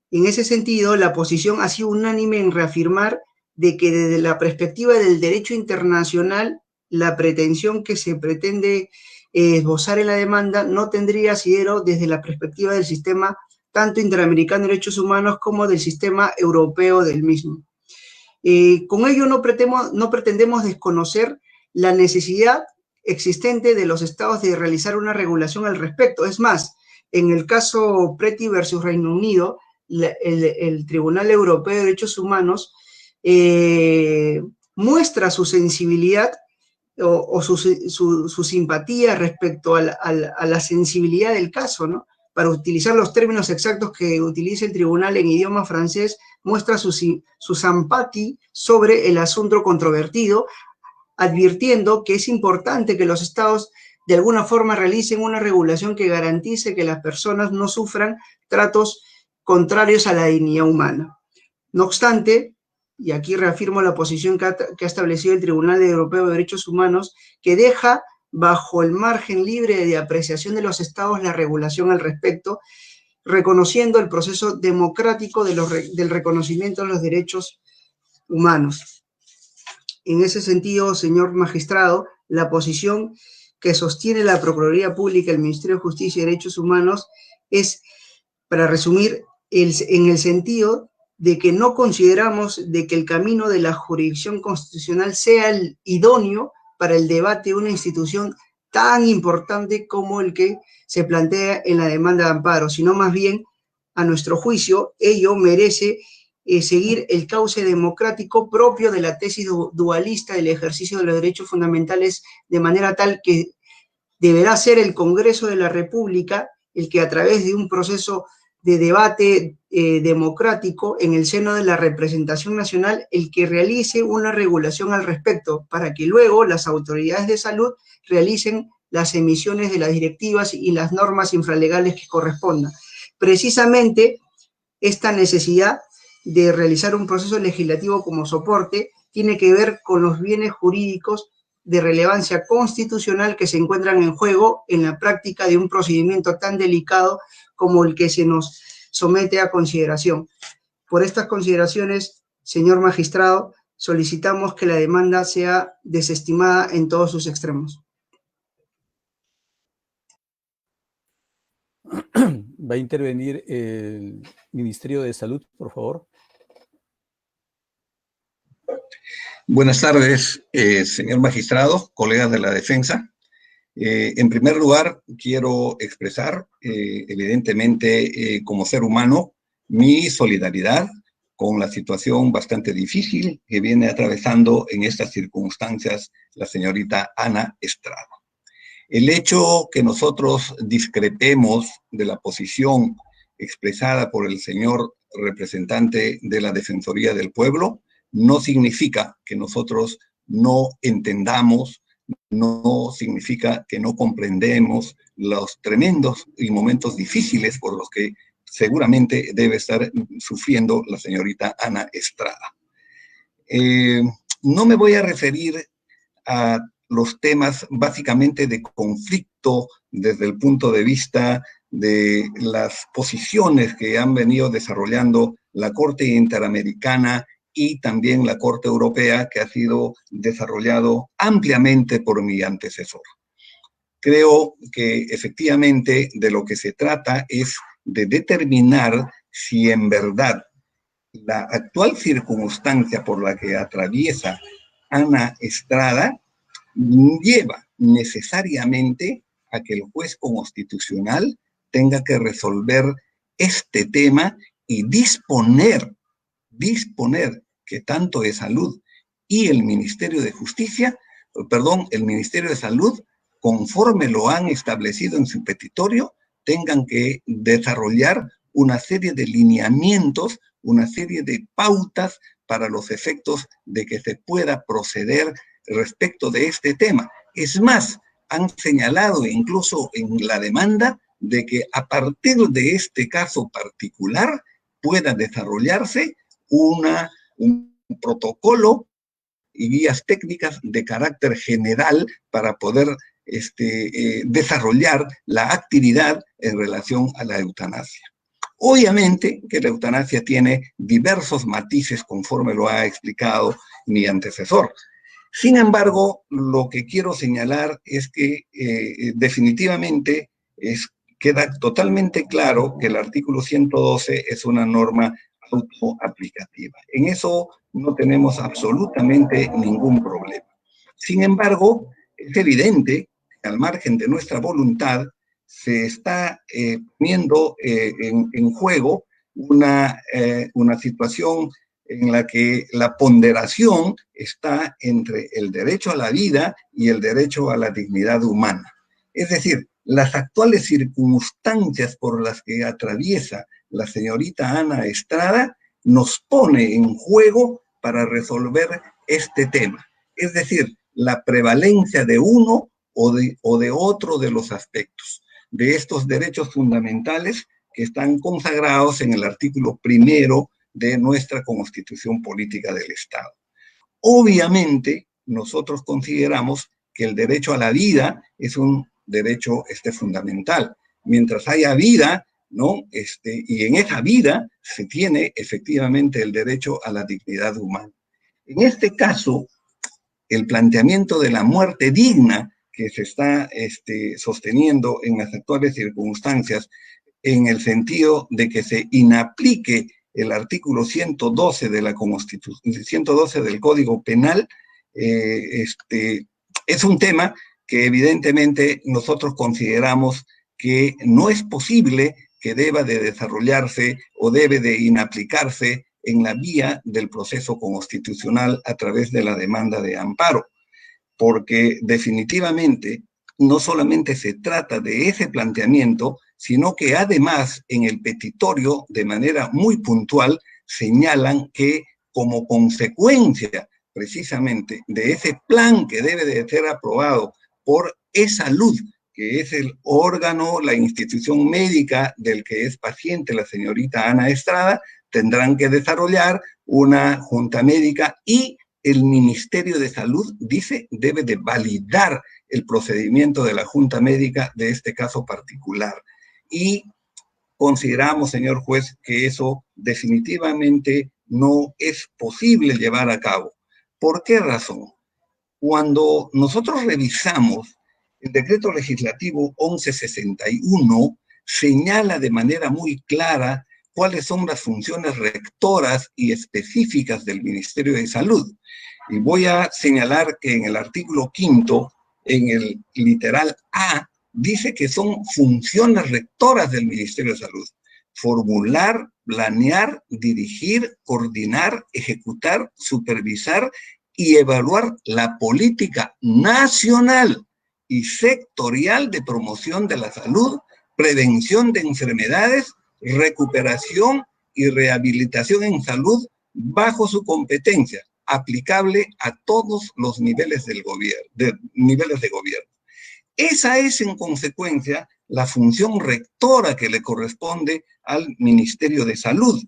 En ese sentido, la posición ha sido unánime en reafirmar de que desde la perspectiva del derecho internacional, la pretensión que se pretende esbozar en la demanda no tendría asidero desde la perspectiva del sistema tanto interamericano de derechos humanos como del sistema europeo del mismo. Con ello no pretendemos desconocer la necesidad existente de los estados de realizar una regulación al respecto. Es más, en el caso Preti versus Reino Unido, el Tribunal Europeo de Derechos Humanos muestra su sensibilidad o su simpatía respecto a la sensibilidad del caso, ¿no? Para utilizar los términos exactos que utiliza el tribunal en idioma francés, muestra su simpatía sobre el asunto controvertido, advirtiendo que es importante que los estados de alguna forma realicen una regulación que garantice que las personas no sufran tratos contrarios a la dignidad humana. No obstante, y aquí reafirmo la posición que ha establecido el Tribunal Europeo de Derechos Humanos, que deja bajo el margen libre de apreciación de los estados la regulación al respecto, reconociendo el proceso democrático del reconocimiento de los derechos humanos. En ese sentido, señor magistrado, la posición que sostiene la Procuraduría Pública, el Ministerio de Justicia y Derechos Humanos es, para resumir, en el sentido de que no consideramos de que el camino de la jurisdicción constitucional sea el idóneo para el debate de una institución tan importante como el que se plantea en la demanda de amparo, sino más bien, a nuestro juicio, ello merece seguir el cauce democrático propio de la tesis dualista del ejercicio de los derechos fundamentales, de manera tal que deberá ser el Congreso de la República el que, a través de un proceso de debate democrático en el seno de la representación nacional, el que realice una regulación al respecto, para que luego las autoridades de salud realicen las emisiones de las directivas y las normas infralegales que correspondan. Precisamente esta necesidad de realizar un proceso legislativo como soporte tiene que ver con los bienes jurídicos de relevancia constitucional que se encuentran en juego en la práctica de un procedimiento tan delicado como el que se nos somete a consideración. Por estas consideraciones, señor magistrado, solicitamos que la demanda sea desestimada en todos sus extremos. Va a intervenir el Ministerio de Salud, por favor. Buenas tardes, señor magistrado, colegas de la defensa. En primer lugar, quiero expresar, evidentemente, como ser humano, mi solidaridad con la situación bastante difícil que viene atravesando en estas circunstancias la señorita Ana Estrada. El hecho que nosotros discrepemos de la posición expresada por el señor representante de la Defensoría del Pueblo no significa que nosotros no entendamos, no significa que no comprendemos los tremendos y momentos difíciles por los que seguramente debe estar sufriendo la señorita Ana Estrada. No me voy a referir a los temas básicamente de conflicto desde el punto de vista de las posiciones que han venido desarrollando la Corte Interamericana y también la Corte Europea, que ha sido desarrollado ampliamente por mi antecesor. Creo que efectivamente de lo que se trata es de determinar si en verdad la actual circunstancia por la que atraviesa Ana Estrada lleva necesariamente a que el juez constitucional tenga que resolver este tema y disponer que tanto de Salud y el Ministerio de Justicia, el Ministerio de Salud, conforme lo han establecido en su petitorio, tengan que desarrollar una serie de lineamientos, una serie de pautas para los efectos de que se pueda proceder respecto de este tema. Es más, han señalado incluso en la demanda de que a partir de este caso particular pueda desarrollarse un protocolo y guías técnicas de carácter general para poder desarrollar la actividad en relación a la eutanasia. Obviamente que la eutanasia tiene diversos matices conforme lo ha explicado mi antecesor. Sin embargo, lo que quiero señalar es que definitivamente queda totalmente claro que el artículo 112 es una norma autoaplicativa. En eso no tenemos absolutamente ningún problema. Sin embargo, es evidente que al margen de nuestra voluntad se está poniendo en juego una situación en la que la ponderación está entre el derecho a la vida y el derecho a la dignidad humana. Es decir, las actuales circunstancias por las que atraviesa la señorita Ana Estrada nos pone en juego para resolver este tema. Es decir, la prevalencia de uno o de otro de los aspectos de estos derechos fundamentales que están consagrados en el artículo 1 de nuestra Constitución Política del Estado. Obviamente, nosotros consideramos que el derecho a la vida es un derecho fundamental. Mientras haya vida, ¿no? Y en esa vida se tiene efectivamente el derecho a la dignidad humana. En este caso, el planteamiento de la muerte digna que se está sosteniendo en las actuales circunstancias, en el sentido de que se inaplique el artículo 112 de la Constitución, 112 del Código Penal, es un tema que evidentemente nosotros consideramos que no es posible que deba de desarrollarse o debe de inaplicarse en la vía del proceso constitucional a través de la demanda de amparo, porque definitivamente no solamente se trata de ese planteamiento, sino que además en el petitorio, de manera muy puntual, señalan que como consecuencia precisamente de ese plan que debe de ser aprobado por eSalud, que es el órgano, la institución médica del que es paciente la señorita Ana Estrada, tendrán que desarrollar una junta médica y el Ministerio de Salud, dice, debe de validar el procedimiento de la junta médica de este caso particular. Y consideramos, señor juez, que eso definitivamente no es posible llevar a cabo. ¿Por qué razón? Cuando nosotros revisamos el decreto legislativo 1161, señala de manera muy clara cuáles son las funciones rectoras y específicas del Ministerio de Salud. Y voy a señalar que en el artículo 5, en el literal A, dice que son funciones rectoras del Ministerio de Salud: formular, planear, dirigir, coordinar, ejecutar, supervisar y evaluar la política nacional y sectorial de promoción de la salud, prevención de enfermedades, recuperación y rehabilitación en salud bajo su competencia, aplicable a todos los niveles del gobierno, niveles de gobierno. Esa es, en consecuencia, la función rectora que le corresponde al Ministerio de Salud.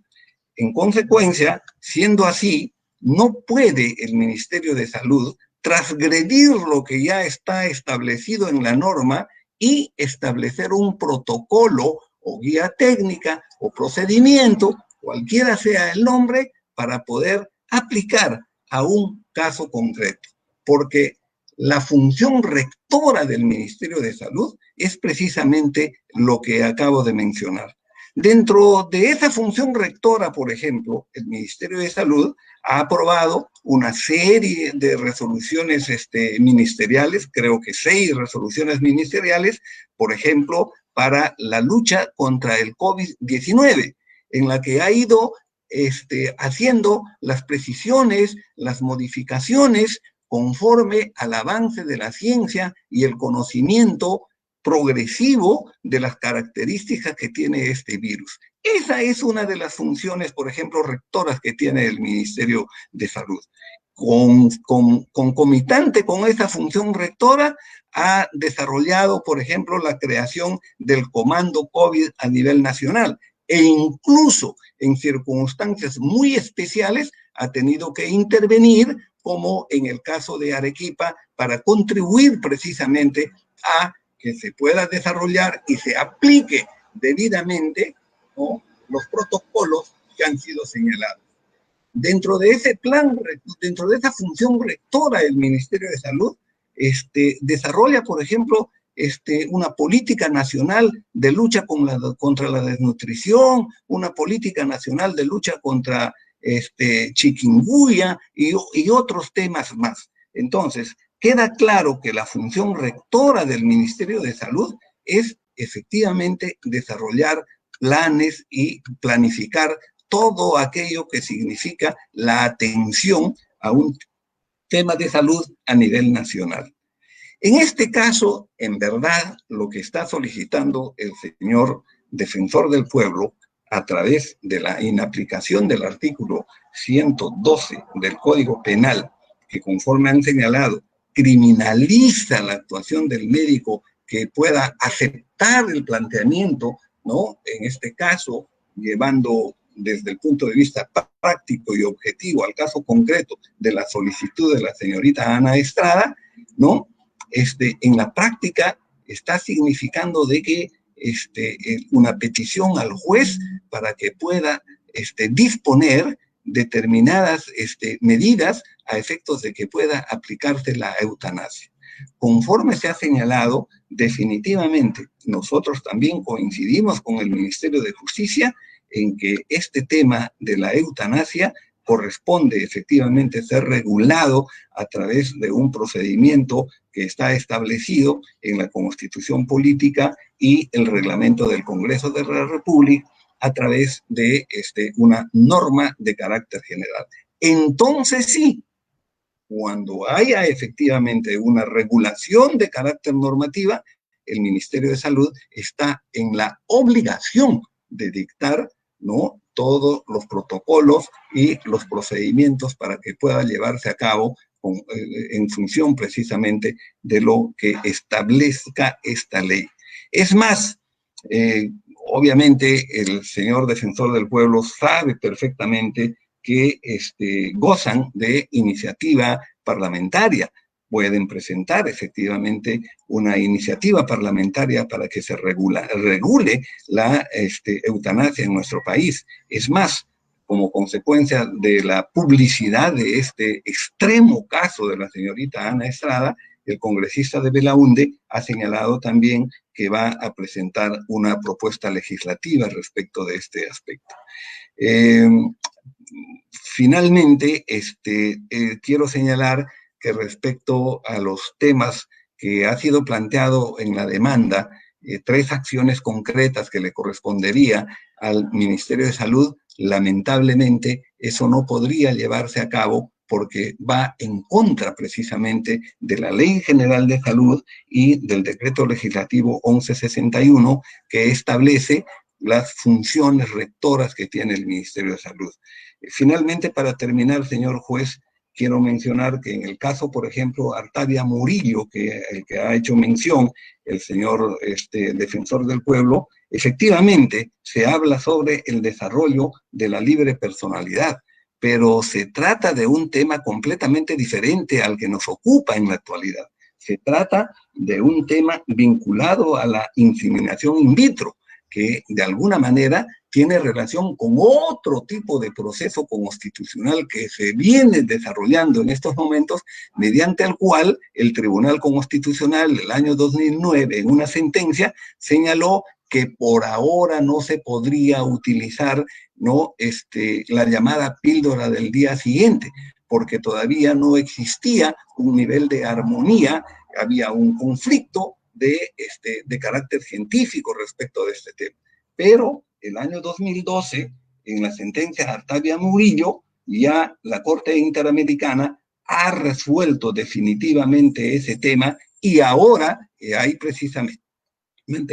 En consecuencia, siendo así, no puede el Ministerio de Salud transgredir lo que ya está establecido en la norma y establecer un protocolo o guía técnica o procedimiento, cualquiera sea el nombre, para poder aplicar a un caso concreto. Porque la función rectora del Ministerio de Salud es precisamente lo que acabo de mencionar. Dentro de esa función rectora, por ejemplo, el Ministerio de Salud ha aprobado una serie de resoluciones ministeriales, creo que 6 resoluciones ministeriales, por ejemplo, para la lucha contra el COVID-19, en la que ha ido haciendo las precisiones, las modificaciones conforme al avance de la ciencia y el conocimiento progresivo de las características que tiene este virus. Esa es una de las funciones, por ejemplo, rectoras que tiene el Ministerio de Salud. Concomitante con esa función rectora, ha desarrollado, por ejemplo, la creación del Comando COVID a nivel nacional, e incluso en circunstancias muy especiales ha tenido que intervenir, como en el caso de Arequipa, para contribuir precisamente a que se pueda desarrollar y se aplique debidamente, ¿no?, los protocolos que han sido señalados. Dentro de ese plan, dentro de esa función rectora del Ministerio de Salud, desarrolla, por ejemplo, una política nacional de lucha contra la desnutrición, una política nacional de lucha contra chikungunya y otros temas más. Entonces, queda claro que la función rectora del Ministerio de Salud es efectivamente desarrollar planes y planificar todo aquello que significa la atención a un tema de salud a nivel nacional. En este caso, en verdad, lo que está solicitando el señor defensor del pueblo, a través de la inaplicación del artículo 112 del Código Penal, que conforme han señalado, criminaliza la actuación del médico que pueda aceptar el planteamiento, ¿no?, en este caso, llevando desde el punto de vista práctico y objetivo al caso concreto de la solicitud de la señorita Ana Estrada, ¿no?, en la práctica está significando de que una petición al juez para que pueda disponer determinadas medidas a efectos de que pueda aplicarse la eutanasia. Conforme se ha señalado, definitivamente nosotros también coincidimos con el Ministerio de Justicia en que este tema de la eutanasia corresponde efectivamente ser regulado a través de un procedimiento que está establecido en la Constitución Política y el reglamento del Congreso de la República a través de una norma de carácter general. Entonces sí, cuando haya efectivamente una regulación de carácter normativa, el Ministerio de Salud está en la obligación de dictar, ¿no?, todos los protocolos y los procedimientos para que pueda llevarse a cabo en función precisamente de lo que establezca esta ley. Es más, obviamente el señor defensor del pueblo sabe perfectamente que gozan de iniciativa parlamentaria. Pueden presentar efectivamente una iniciativa parlamentaria para que se regule la eutanasia en nuestro país. Es más, como consecuencia de la publicidad de este extremo caso de la señorita Ana Estrada, el congresista de Belaunde ha señalado también que va a presentar una propuesta legislativa respecto de este aspecto. Finalmente, quiero señalar que respecto a los temas que ha sido planteado en la demanda, 3 acciones concretas que le correspondería al Ministerio de Salud, lamentablemente eso no podría llevarse a cabo porque va en contra precisamente de la Ley General de Salud y del Decreto Legislativo 1161 que establece las funciones rectoras que tiene el Ministerio de Salud. Finalmente, para terminar, señor juez, quiero mencionar que en el caso, por ejemplo, Artavia Murillo, el que ha hecho mención el señor defensor del pueblo, efectivamente se habla sobre el desarrollo de la libre personalidad, pero se trata de un tema completamente diferente al que nos ocupa en la actualidad. Se trata de un tema vinculado a la inseminación in vitro, que de alguna manera tiene relación con otro tipo de proceso constitucional que se viene desarrollando en estos momentos, mediante el cual el Tribunal Constitucional del año 2009, en una sentencia, señaló que por ahora no se podría utilizar, ¿no?, la llamada píldora del día siguiente, porque todavía no existía un nivel de armonía, había un conflicto de carácter científico respecto de este tema. Pero el año 2012, en la sentencia de Artavia Murillo, ya la Corte Interamericana ha resuelto definitivamente ese tema y ahora hay precisamente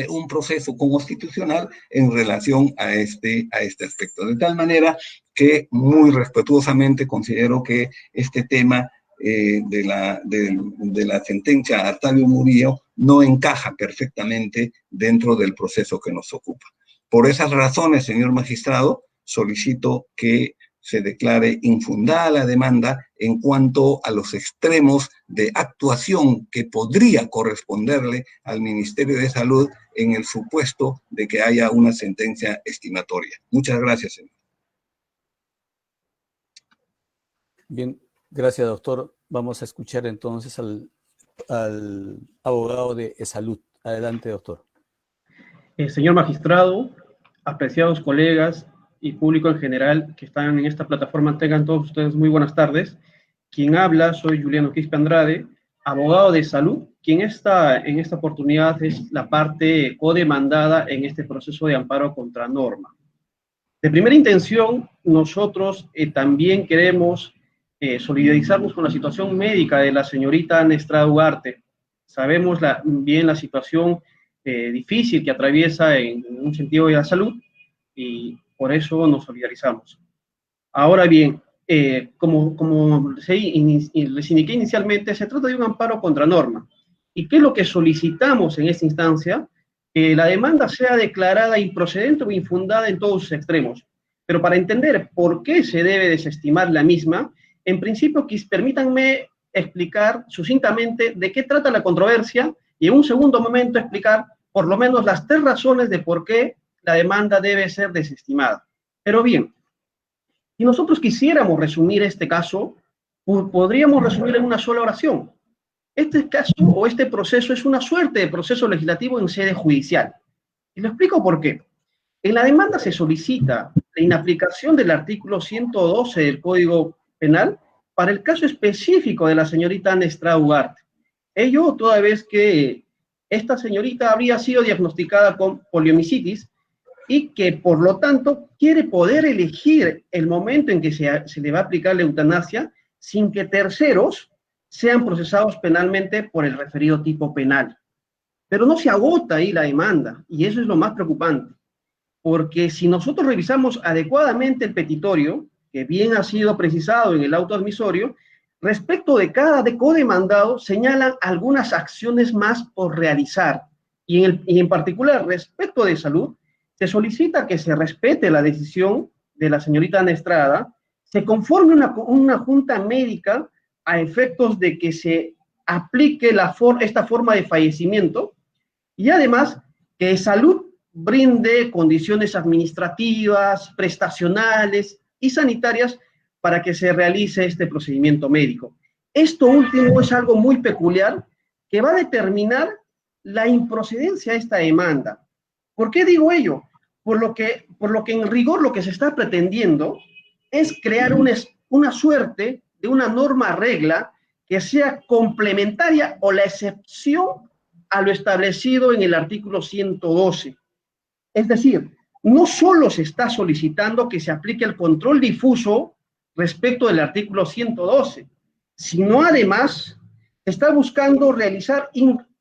un proceso constitucional en relación a este aspecto. De tal manera que muy respetuosamente considero que este tema de la sentencia Artavio Murillo no encaja perfectamente dentro del proceso que nos ocupa. Por esas razones, señor magistrado, solicito que se declare infundada la demanda en cuanto a los extremos de actuación que podría corresponderle al Ministerio de Salud en el supuesto de que haya una sentencia estimatoria. Muchas gracias, señor. Bien, gracias, doctor. Vamos a escuchar entonces al abogado de Salud. Adelante, doctor. Señor magistrado, apreciados colegas y público en general que están en esta plataforma, tengan todos ustedes muy buenas tardes. Quien habla, soy Juliano Quispe Andrade, abogado de Salud, quien está en esta oportunidad es la parte codemandada en este proceso de amparo contra norma. De primera intención, nosotros también queremos solidarizarnos con la situación médica de la señorita Ana Estrada Ugarte. Sabemos bien la situación difícil que atraviesa en un sentido de la salud y por eso nos solidarizamos. Ahora bien, como les indiqué inicialmente, se trata de un amparo contra norma. ¿Y qué es lo que solicitamos en esta instancia? Que la demanda sea declarada improcedente o infundada en todos sus extremos. Pero para entender por qué se debe desestimar la misma, en principio, permítanme explicar sucintamente de qué trata la controversia y en un segundo momento explicar por lo menos las 3 razones de por qué la demanda debe ser desestimada. Pero bien, si nosotros quisiéramos resumir este caso, podríamos resumir en una sola oración. Este caso o este proceso es una suerte de proceso legislativo en sede judicial. Y lo explico por qué. En la demanda se solicita la inaplicación del artículo 112 del Código Penal para el caso específico de la señorita Ana Estrada Ugarte. Ello toda vez que esta señorita habría sido diagnosticada con poliomielitis y que por lo tanto quiere poder elegir el momento en que se le va a aplicar la eutanasia sin que terceros sean procesados penalmente por el referido tipo penal. Pero no se agota ahí la demanda, y eso es lo más preocupante, porque si nosotros revisamos adecuadamente el petitorio, que bien ha sido precisado en el auto admisorio, respecto de cada codemandado señalan algunas acciones más por realizar, y en particular respecto de salud, se solicita que se respete la decisión de la señorita Ana Estrada, se conforme una junta médica a efectos de que se aplique esta forma de fallecimiento, y además que salud brinde condiciones administrativas, prestacionales y sanitarias para que se realice este procedimiento médico. Esto último es algo muy peculiar que va a determinar la improcedencia de esta demanda. ¿Por qué digo ello? Por lo que en rigor lo que se está pretendiendo es crear una suerte de una norma regla que sea complementaria o la excepción a lo establecido en el artículo 112. Es decir, no solo se está solicitando que se aplique el control difuso respecto del artículo 112, sino además se está buscando realizar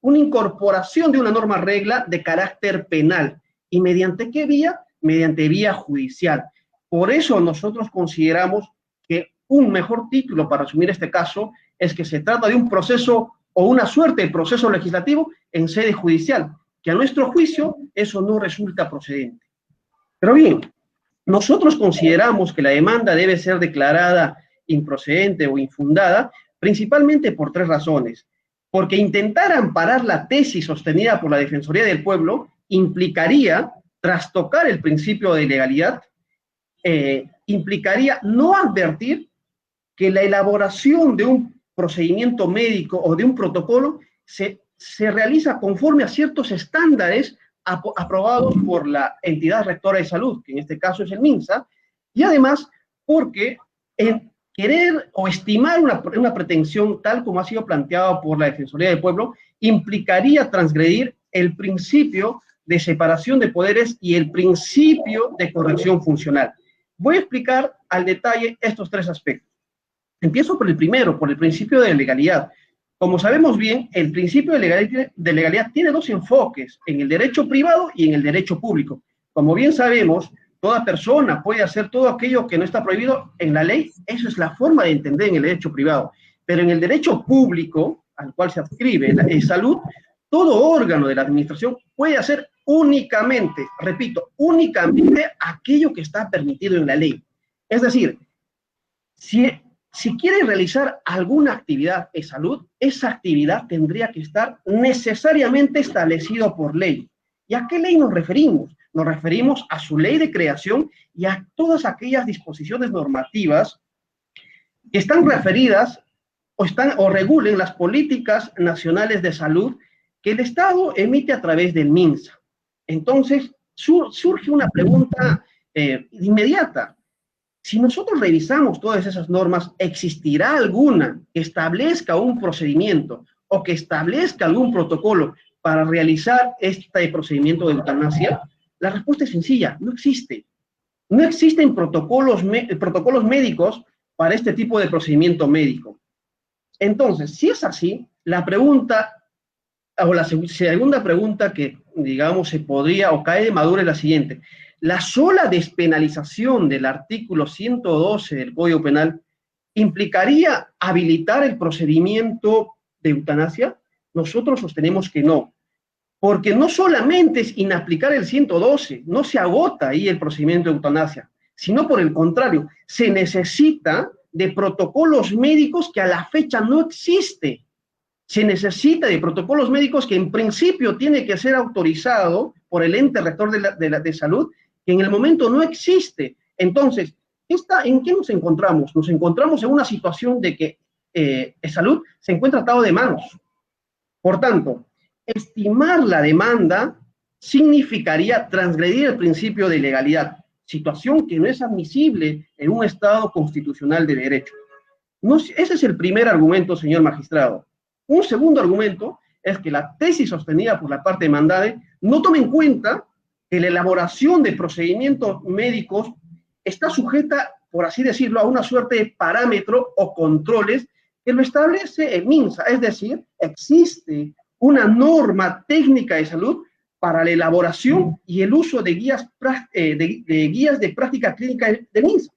una incorporación de una norma regla de carácter penal. ¿Y mediante qué vía? Mediante vía judicial. Por eso nosotros consideramos que un mejor título para asumir este caso es que se trata de un proceso o una suerte de proceso legislativo en sede judicial, que a nuestro juicio eso no resulta procedente. Pero bien, nosotros consideramos que la demanda debe ser declarada improcedente o infundada principalmente por 3 razones. Porque intentar amparar la tesis sostenida por la Defensoría del Pueblo implicaría trastocar el principio de legalidad, implicaría no advertir que la elaboración de un procedimiento médico o de un protocolo se realiza conforme a ciertos estándares aprobados por la entidad rectora de salud, que en este caso es el MINSA, y además porque en querer o estimar una pretensión tal como ha sido planteada por la Defensoría del Pueblo implicaría transgredir el principio de separación de poderes y el principio de corrección funcional. Voy a explicar al detalle estos 3 aspectos. Empiezo por el primero, por el principio de legalidad. Como sabemos bien, el principio de legalidad tiene 2 enfoques, en el derecho privado y en el derecho público. Como bien sabemos, toda persona puede hacer todo aquello que no está prohibido en la ley. Eso es la forma de entender en el derecho privado. Pero en el derecho público, al cual se adscribe la salud, todo órgano de la administración puede hacer únicamente, repito, únicamente aquello que está permitido en la ley. Es decir, si quiere realizar alguna actividad de salud, esa actividad tendría que estar necesariamente establecida por ley. ¿Y a qué ley nos referimos? Nos referimos a su ley de creación y a todas aquellas disposiciones normativas que están referidas o regulen las políticas nacionales de salud que el Estado emite a través del MINSA. Entonces, surge una pregunta inmediata. Si nosotros revisamos todas esas normas, ¿existirá alguna que establezca un procedimiento o que establezca algún protocolo para realizar este procedimiento de eutanasia? La respuesta es sencilla, no existe. No existen protocolos médicos para este tipo de procedimiento médico. Entonces, si es así, la segunda pregunta que, digamos, se podría o cae de madura es la siguiente. La sola despenalización del artículo 112 del Código Penal ¿implicaría habilitar el procedimiento de eutanasia? Nosotros sostenemos que no, porque no solamente es inaplicar el 112, no se agota ahí el procedimiento de eutanasia, sino por el contrario, se necesita de protocolos médicos que a la fecha no existe. Se necesita de protocolos médicos que en principio tiene que ser autorizado por el ente rector de salud, que en el momento no existe. Entonces, ¿en qué nos encontramos? Nos encontramos en una situación de que salud se encuentra atado de manos. Por tanto, estimar la demanda significaría transgredir el principio de legalidad, situación que no es admisible en un Estado constitucional de derecho. Ese es el primer argumento, señor magistrado. Un segundo argumento es que la tesis sostenida por la parte demandada no toma en cuenta que la elaboración de procedimientos médicos está sujeta, por así decirlo, a una suerte de parámetro o controles que lo establece el MINSA. Es decir, existe una norma técnica de salud para la elaboración y el uso de guías de práctica clínica de MINSA.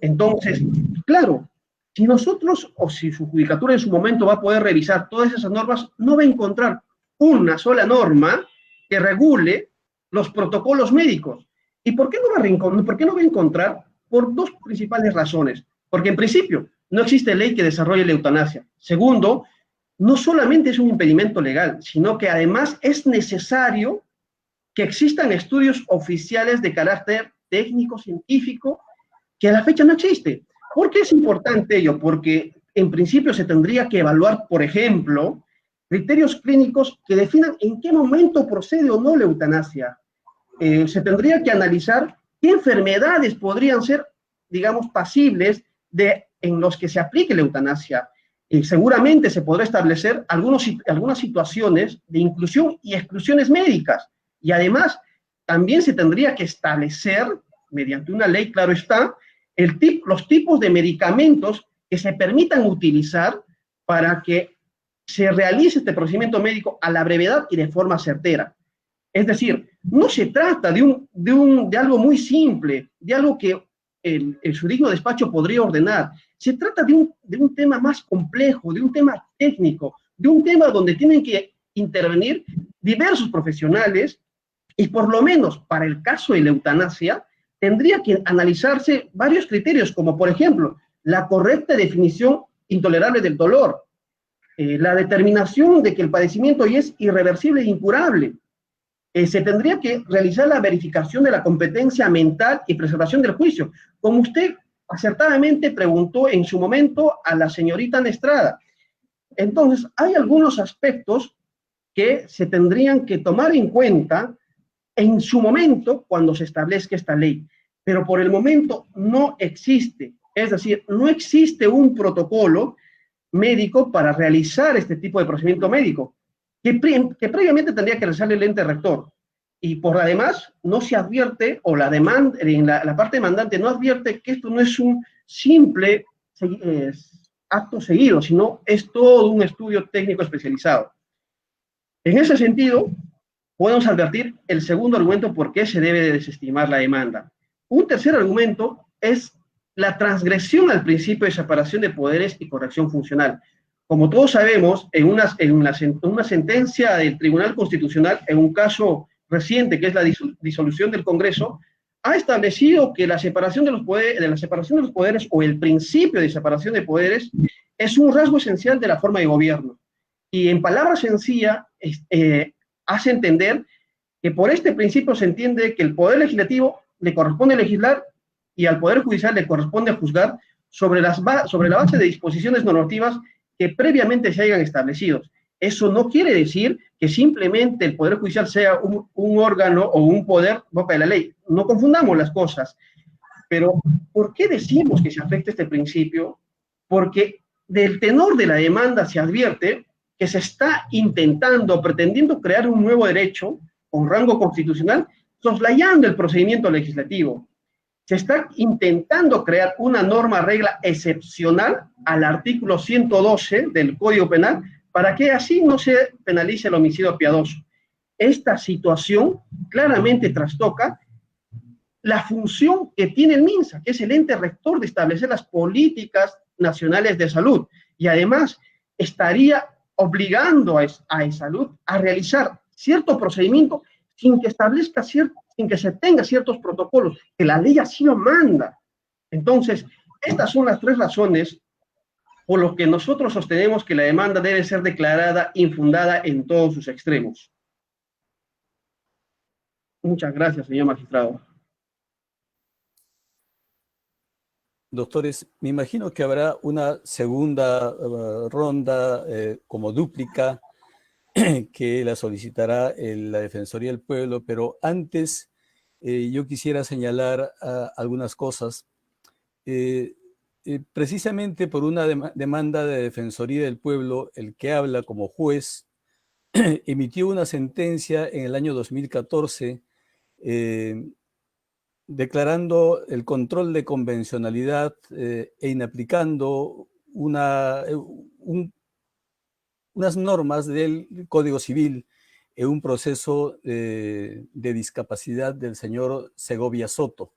Entonces, claro, si nosotros, o si su judicatura en su momento va a poder revisar todas esas normas, no va a encontrar una sola norma que regule los protocolos médicos. ¿Y por qué no va a encontrar? Por dos principales razones. Porque en principio, no existe ley que desarrolle la eutanasia. Segundo, no solamente es un impedimento legal, sino que además es necesario que existan estudios oficiales de carácter técnico, científico, que a la fecha no existe. ¿Por qué es importante ello? Porque en principio se tendría que evaluar, por ejemplo, criterios clínicos que definan en qué momento procede o no la eutanasia. Se tendría que analizar qué enfermedades podrían ser, digamos, pasibles en los que se aplique la eutanasia. Seguramente se podrá establecer algunas situaciones de inclusión y exclusiones médicas. Y además, también se tendría que establecer, mediante una ley, claro está, los tipos de medicamentos que se permitan utilizar para que se realice este procedimiento médico a la brevedad y de forma certera. Es decir, no se trata de algo muy simple, de algo que su digno despacho podría ordenar. Se trata de un tema más complejo, de un tema técnico, de un tema donde tienen que intervenir diversos profesionales y por lo menos para el caso de la eutanasia tendría que analizarse varios criterios, como por ejemplo, la correcta definición intolerable del dolor, la determinación de que el padecimiento ya es irreversible e incurable. Se tendría que realizar la verificación de la competencia mental y preservación del juicio, como usted acertadamente preguntó en su momento a la señorita Estrada. Entonces, hay algunos aspectos que se tendrían que tomar en cuenta en su momento cuando se establezca esta ley, pero por el momento no existe. Es decir, no existe un protocolo médico para realizar este tipo de procedimiento médico, que previamente tendría que realizar el ente rector. Y por además, no se advierte, o la parte demandante no advierte que esto no es un simple acto seguido, sino es todo un estudio técnico especializado. En ese sentido, podemos advertir el segundo argumento por qué se debe de desestimar la demanda. Un tercer argumento es la transgresión al principio de separación de poderes y corrección funcional. Como todos sabemos, en una sentencia del Tribunal Constitucional, en un caso reciente, que es la disolución del Congreso, ha establecido que la separación de los poderes o el principio de separación de poderes es un rasgo esencial de la forma de gobierno. Y en palabras sencillas, hace entender que por este principio se entiende que el Poder Legislativo le corresponde legislar y al Poder Judicial le corresponde juzgar sobre la base de disposiciones normativas que previamente se hayan establecido. Eso no quiere decir que simplemente el Poder Judicial sea un órgano o un poder boca de la ley. No confundamos las cosas. Pero, ¿por qué decimos que se afecta este principio? Porque del tenor de la demanda se advierte que se está pretendiendo crear un nuevo derecho con rango constitucional, soslayando el procedimiento legislativo. Se está intentando crear una regla excepcional al artículo 112 del Código Penal para que así no se penalice el homicidio piadoso. Esta situación claramente trastoca la función que tiene el MINSA, que es el ente rector de establecer las políticas nacionales de salud, y además estaría obligando a salud a realizar cierto procedimiento sin que se tenga ciertos protocolos, que la ley así lo manda. Entonces, estas son las tres razones por lo que nosotros sostenemos que la demanda debe ser declarada infundada en todos sus extremos. Muchas gracias, señor magistrado. Doctores, me imagino que habrá una segunda ronda como dúplica que la solicitará la Defensoría del Pueblo, pero antes yo quisiera señalar algunas cosas. Precisamente por una demanda de Defensoría del Pueblo, el que habla como juez emitió una sentencia en el año 2014 declarando el control de convencionalidad e inaplicando unas normas del Código Civil en un proceso de discapacidad del señor Segovia Soto.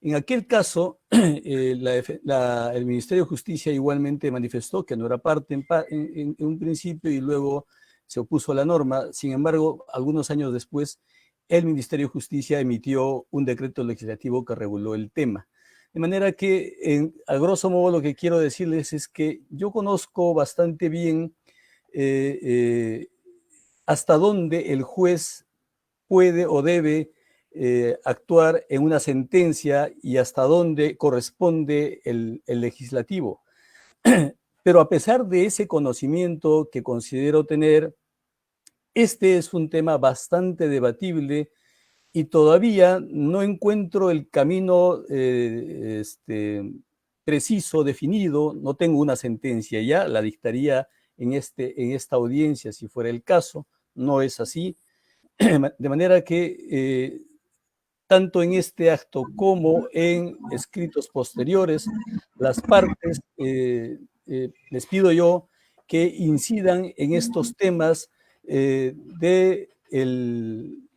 En aquel caso, el Ministerio de Justicia igualmente manifestó que no era parte en un principio y luego se opuso a la norma. Sin embargo, algunos años después, el Ministerio de Justicia emitió un decreto legislativo que reguló el tema. De manera que, a grosso modo, lo que quiero decirles es que yo conozco bastante bien hasta dónde el juez puede o debe actuar en una sentencia y hasta dónde corresponde el legislativo. Pero a pesar de ese conocimiento que considero tener, este es un tema bastante debatible y todavía no encuentro el camino preciso, definido. No tengo una sentencia ya, la dictaría en esta audiencia si fuera el caso. No es así. De manera que tanto en este acto como en escritos posteriores, las partes, les pido yo que incidan en estos temas de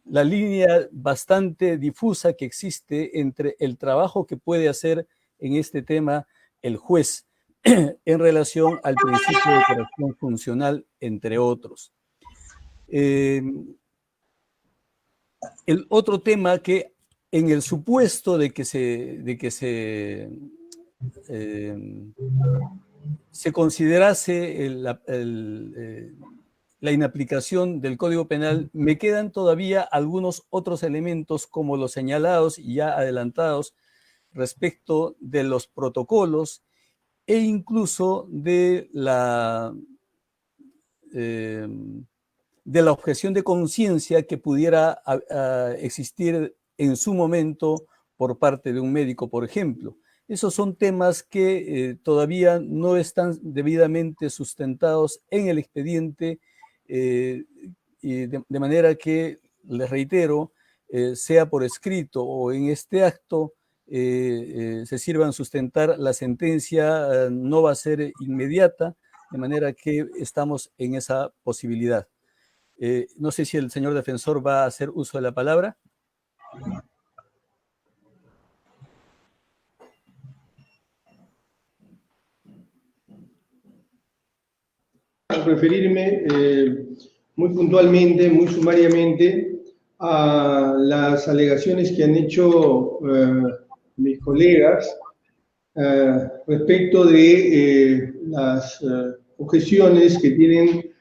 la línea bastante difusa que existe entre el trabajo que puede hacer en este tema el juez en relación al principio de corrección funcional, entre otros. El otro tema que en el supuesto de que se considerase la inaplicación del Código Penal, me quedan todavía algunos otros elementos como los señalados y ya adelantados respecto de los protocolos e incluso de la objeción de conciencia que pudiera existir en su momento por parte de un médico, por ejemplo. Esos son temas que todavía no están debidamente sustentados en el expediente, y de manera que, les reitero, sea por escrito o en este acto, se sirvan sustentar la sentencia, no va a ser inmediata, de manera que estamos en esa posibilidad. No sé si el señor defensor va a hacer uso de la palabra. Referirme muy puntualmente, muy sumariamente a las alegaciones que han hecho mis colegas respecto de las objeciones que tienen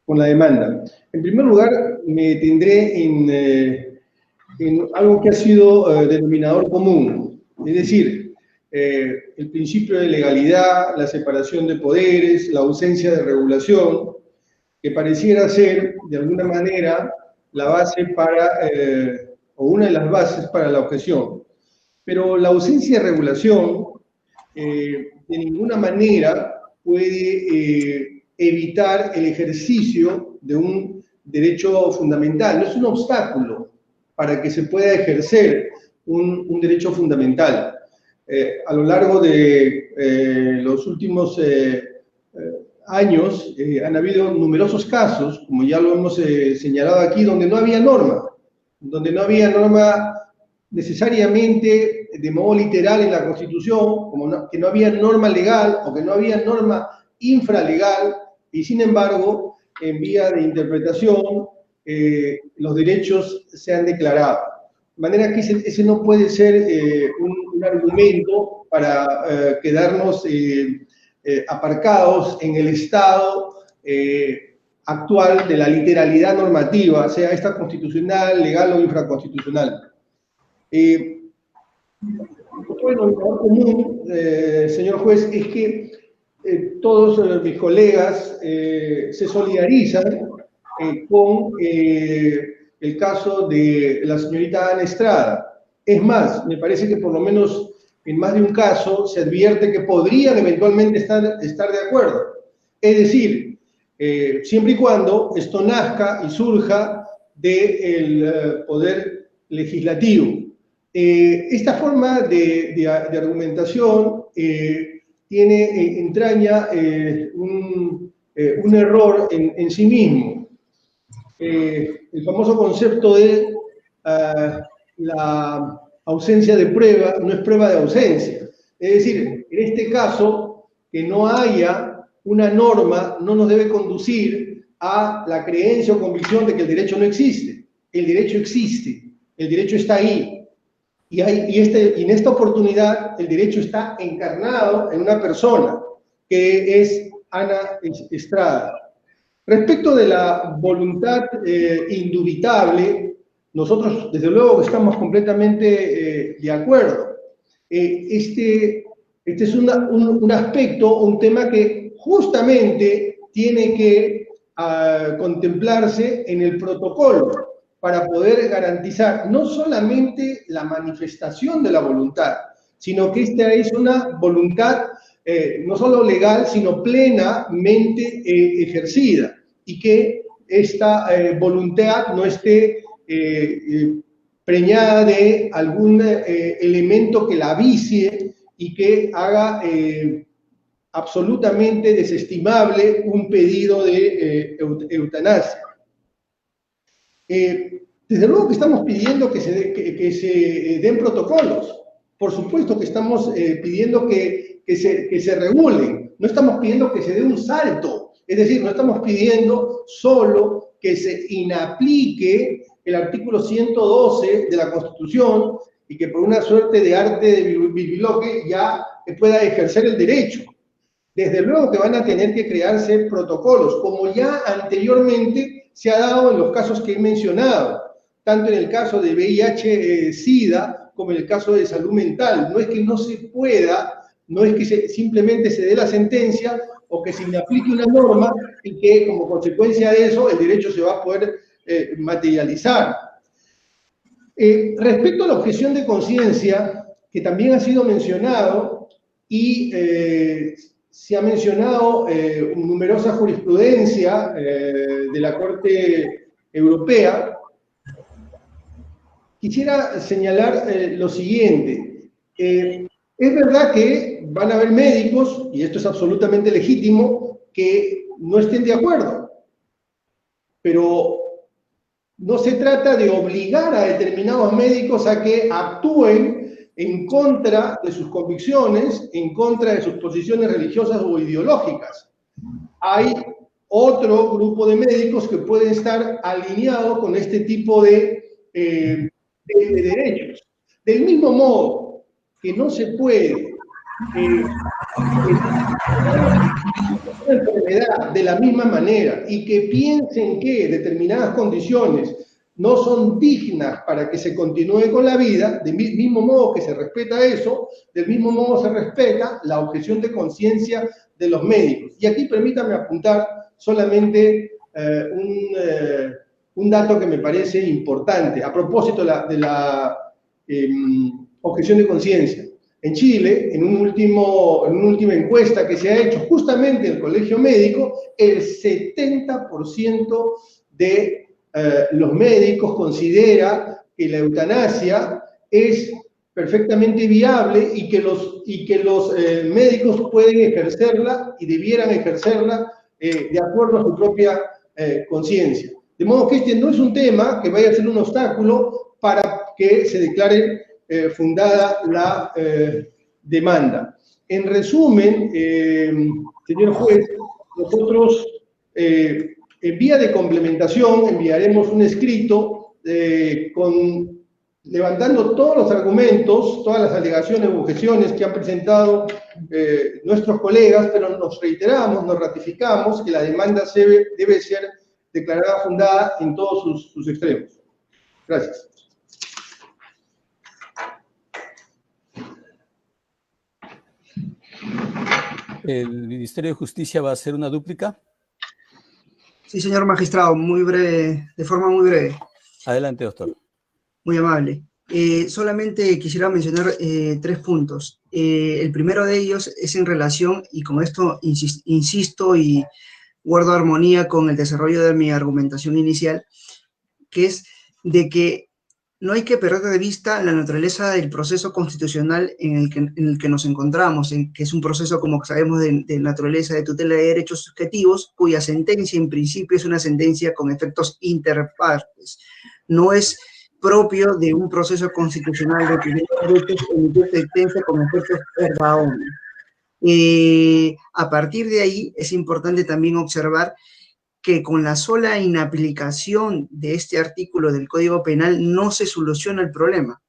con la demanda. En primer lugar, me detendré en algo que ha sido denominador común, es decir, el principio de legalidad, la separación de poderes, la ausencia de regulación, que pareciera ser, de alguna manera, la base para, o una de las bases para la objeción. Pero la ausencia de regulación, de ninguna manera puede evitar el ejercicio de un derecho fundamental. No es un obstáculo para que se pueda ejercer un derecho fundamental. A lo largo de los últimos años han habido numerosos casos, como ya lo hemos señalado aquí, donde no había norma necesariamente de modo literal en la Constitución, como que no había norma legal o que no había norma infralegal, y sin embargo, en vía de interpretación, los derechos se han declarado. De manera que ese no puede ser un argumento para quedarnos aparcados en el estado actual de la literalidad normativa, sea esta constitucional, legal o infraconstitucional. Bueno, el trabajo común, señor juez, es que todos mis colegas se solidarizan con el caso de la señorita Ana Estrada. Es más, me parece que por lo menos en más de un caso se advierte que podrían eventualmente estar de acuerdo. Es decir, siempre y cuando esto nazca y surja del poder legislativo. Esta forma de argumentación entraña un error en sí mismo. El famoso concepto de la ausencia de prueba no es prueba de ausencia. Es decir, en este caso, que no haya una norma no nos debe conducir a la creencia o convicción de que el derecho no existe. El derecho existe, el derecho está ahí. Y en esta oportunidad el derecho está encarnado en una persona, que es Ana Estrada. Respecto de la voluntad indubitable, nosotros desde luego estamos completamente de acuerdo. Este es un aspecto, un tema que justamente tiene que contemplarse en el protocolo para poder garantizar no solamente la manifestación de la voluntad, sino que esta es una voluntad no solo legal, sino plenamente ejercida, y que esta voluntad no esté preñada de algún elemento que la vicie y que haga absolutamente desestimable un pedido de eutanasia. Desde luego que estamos pidiendo que se den protocolos. Por supuesto que estamos pidiendo que se regulen. No estamos pidiendo que se dé un salto. Es decir, no estamos pidiendo solo que se inaplique el artículo 112 de la Constitución y que por una suerte de arte de bibliloque ya pueda ejercer el derecho. Desde luego que van a tener que crearse protocolos, como ya anteriormente se ha dado en los casos que he mencionado, tanto en el caso de VIH-Sida como en el caso de salud mental. No es que no se pueda, no es que simplemente se dé la sentencia o que se le aplique una norma y que como consecuencia de eso el derecho se va a poder materializar. Respecto a la objeción de conciencia, que también ha sido mencionado y se ha mencionado numerosa jurisprudencia de la Corte Europea, quisiera señalar lo siguiente. Es verdad que van a haber médicos, y esto es absolutamente legítimo, que no estén de acuerdo, pero no se trata de obligar a determinados médicos a que actúen en contra de sus convicciones, en contra de sus posiciones religiosas o ideológicas. Hay otro grupo de médicos que pueden estar alineados con este tipo de derechos. Del mismo modo que no se puede enfermedad de la misma manera y que piensen que determinadas condiciones no son dignas para que se continúe con la vida, del mismo modo que se respeta eso, del mismo modo se respeta la objeción de conciencia de los médicos. Y aquí permítame apuntar solamente un dato que me parece importante a propósito de la objeción de conciencia. En Chile, en una última encuesta que se ha hecho justamente en el Colegio Médico, el 70% de los médicos considera que la eutanasia es perfectamente viable y que los médicos pueden ejercerla y debieran ejercerla de acuerdo a su propia conciencia. De modo que este no es un tema que vaya a ser un obstáculo para que se declare fundada la demanda. En resumen, señor juez, nosotros en vía de complementación enviaremos un escrito levantando todos los argumentos, todas las alegaciones u objeciones que han presentado nuestros colegas, pero nos reiteramos, nos ratificamos que la demanda debe ser declarada fundada en todos sus extremos. Gracias. ¿El Ministerio de Justicia va a hacer una dúplica? Sí, señor magistrado, muy breve, de forma muy breve. Adelante, doctor. Muy amable. Solamente quisiera mencionar 3 puntos. El primero de ellos es en relación, y con esto insisto y guardo armonía con el desarrollo de mi argumentación inicial, que es de que no hay que perder de vista la naturaleza del proceso constitucional en el que nos encontramos, que es un proceso, como sabemos, de naturaleza de tutela de derechos subjetivos, cuya sentencia en principio es una sentencia con efectos interpartes. No es propio de un proceso constitucional de tutela de derechos emitir sentencia con efectos erga omnes. A partir de ahí es importante también observar que con la sola inaplicación de este artículo del Código Penal no se soluciona el problema.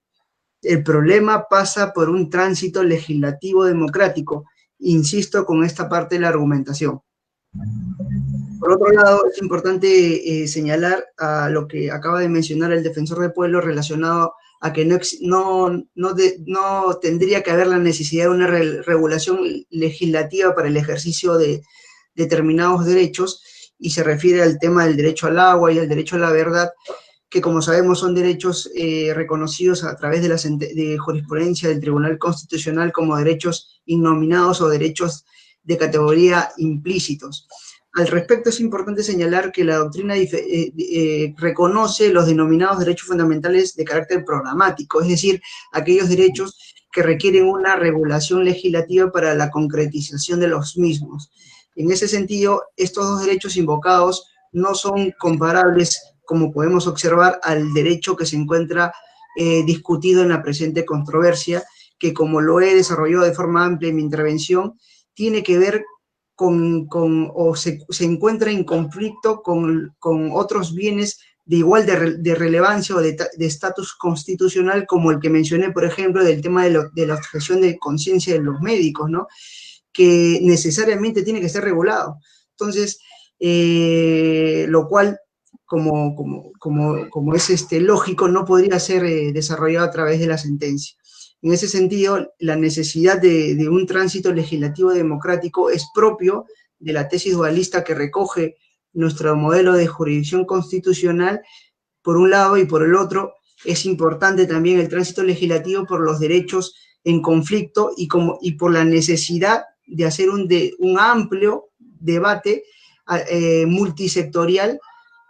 El problema pasa por un tránsito legislativo democrático, insisto con esta parte de la argumentación. Por otro lado, es importante señalar a lo que acaba de mencionar el defensor del pueblo relacionado a que no tendría que haber la necesidad de una regulación legislativa para el ejercicio de determinados derechos, y se refiere al tema del derecho al agua y al derecho a la verdad, que como sabemos son derechos reconocidos a través de jurisprudencia del Tribunal Constitucional como derechos innominados o derechos de categoría implícitos. Al respecto es importante señalar que la doctrina reconoce los denominados derechos fundamentales de carácter programático, es decir, aquellos derechos que requieren una regulación legislativa para la concretización de los mismos. En ese sentido, estos dos derechos invocados no son comparables, como podemos observar, al derecho que se encuentra discutido en la presente controversia, que como lo he desarrollado de forma amplia en mi intervención, tiene que ver se encuentra en conflicto con otros bienes de igual de relevancia o de estatus constitucional, como el que mencioné, por ejemplo, del tema de la objeción de conciencia de los médicos, ¿no?, que necesariamente tiene que ser regulado. Entonces, lo cual, como es lógico, no podría ser desarrollado a través de la sentencia. En ese sentido, la necesidad de un tránsito legislativo democrático es propio de la tesis dualista que recoge nuestro modelo de jurisdicción constitucional, por un lado, y por el otro, es importante también el tránsito legislativo por los derechos en conflicto y por la necesidad de hacer un amplio debate multisectorial,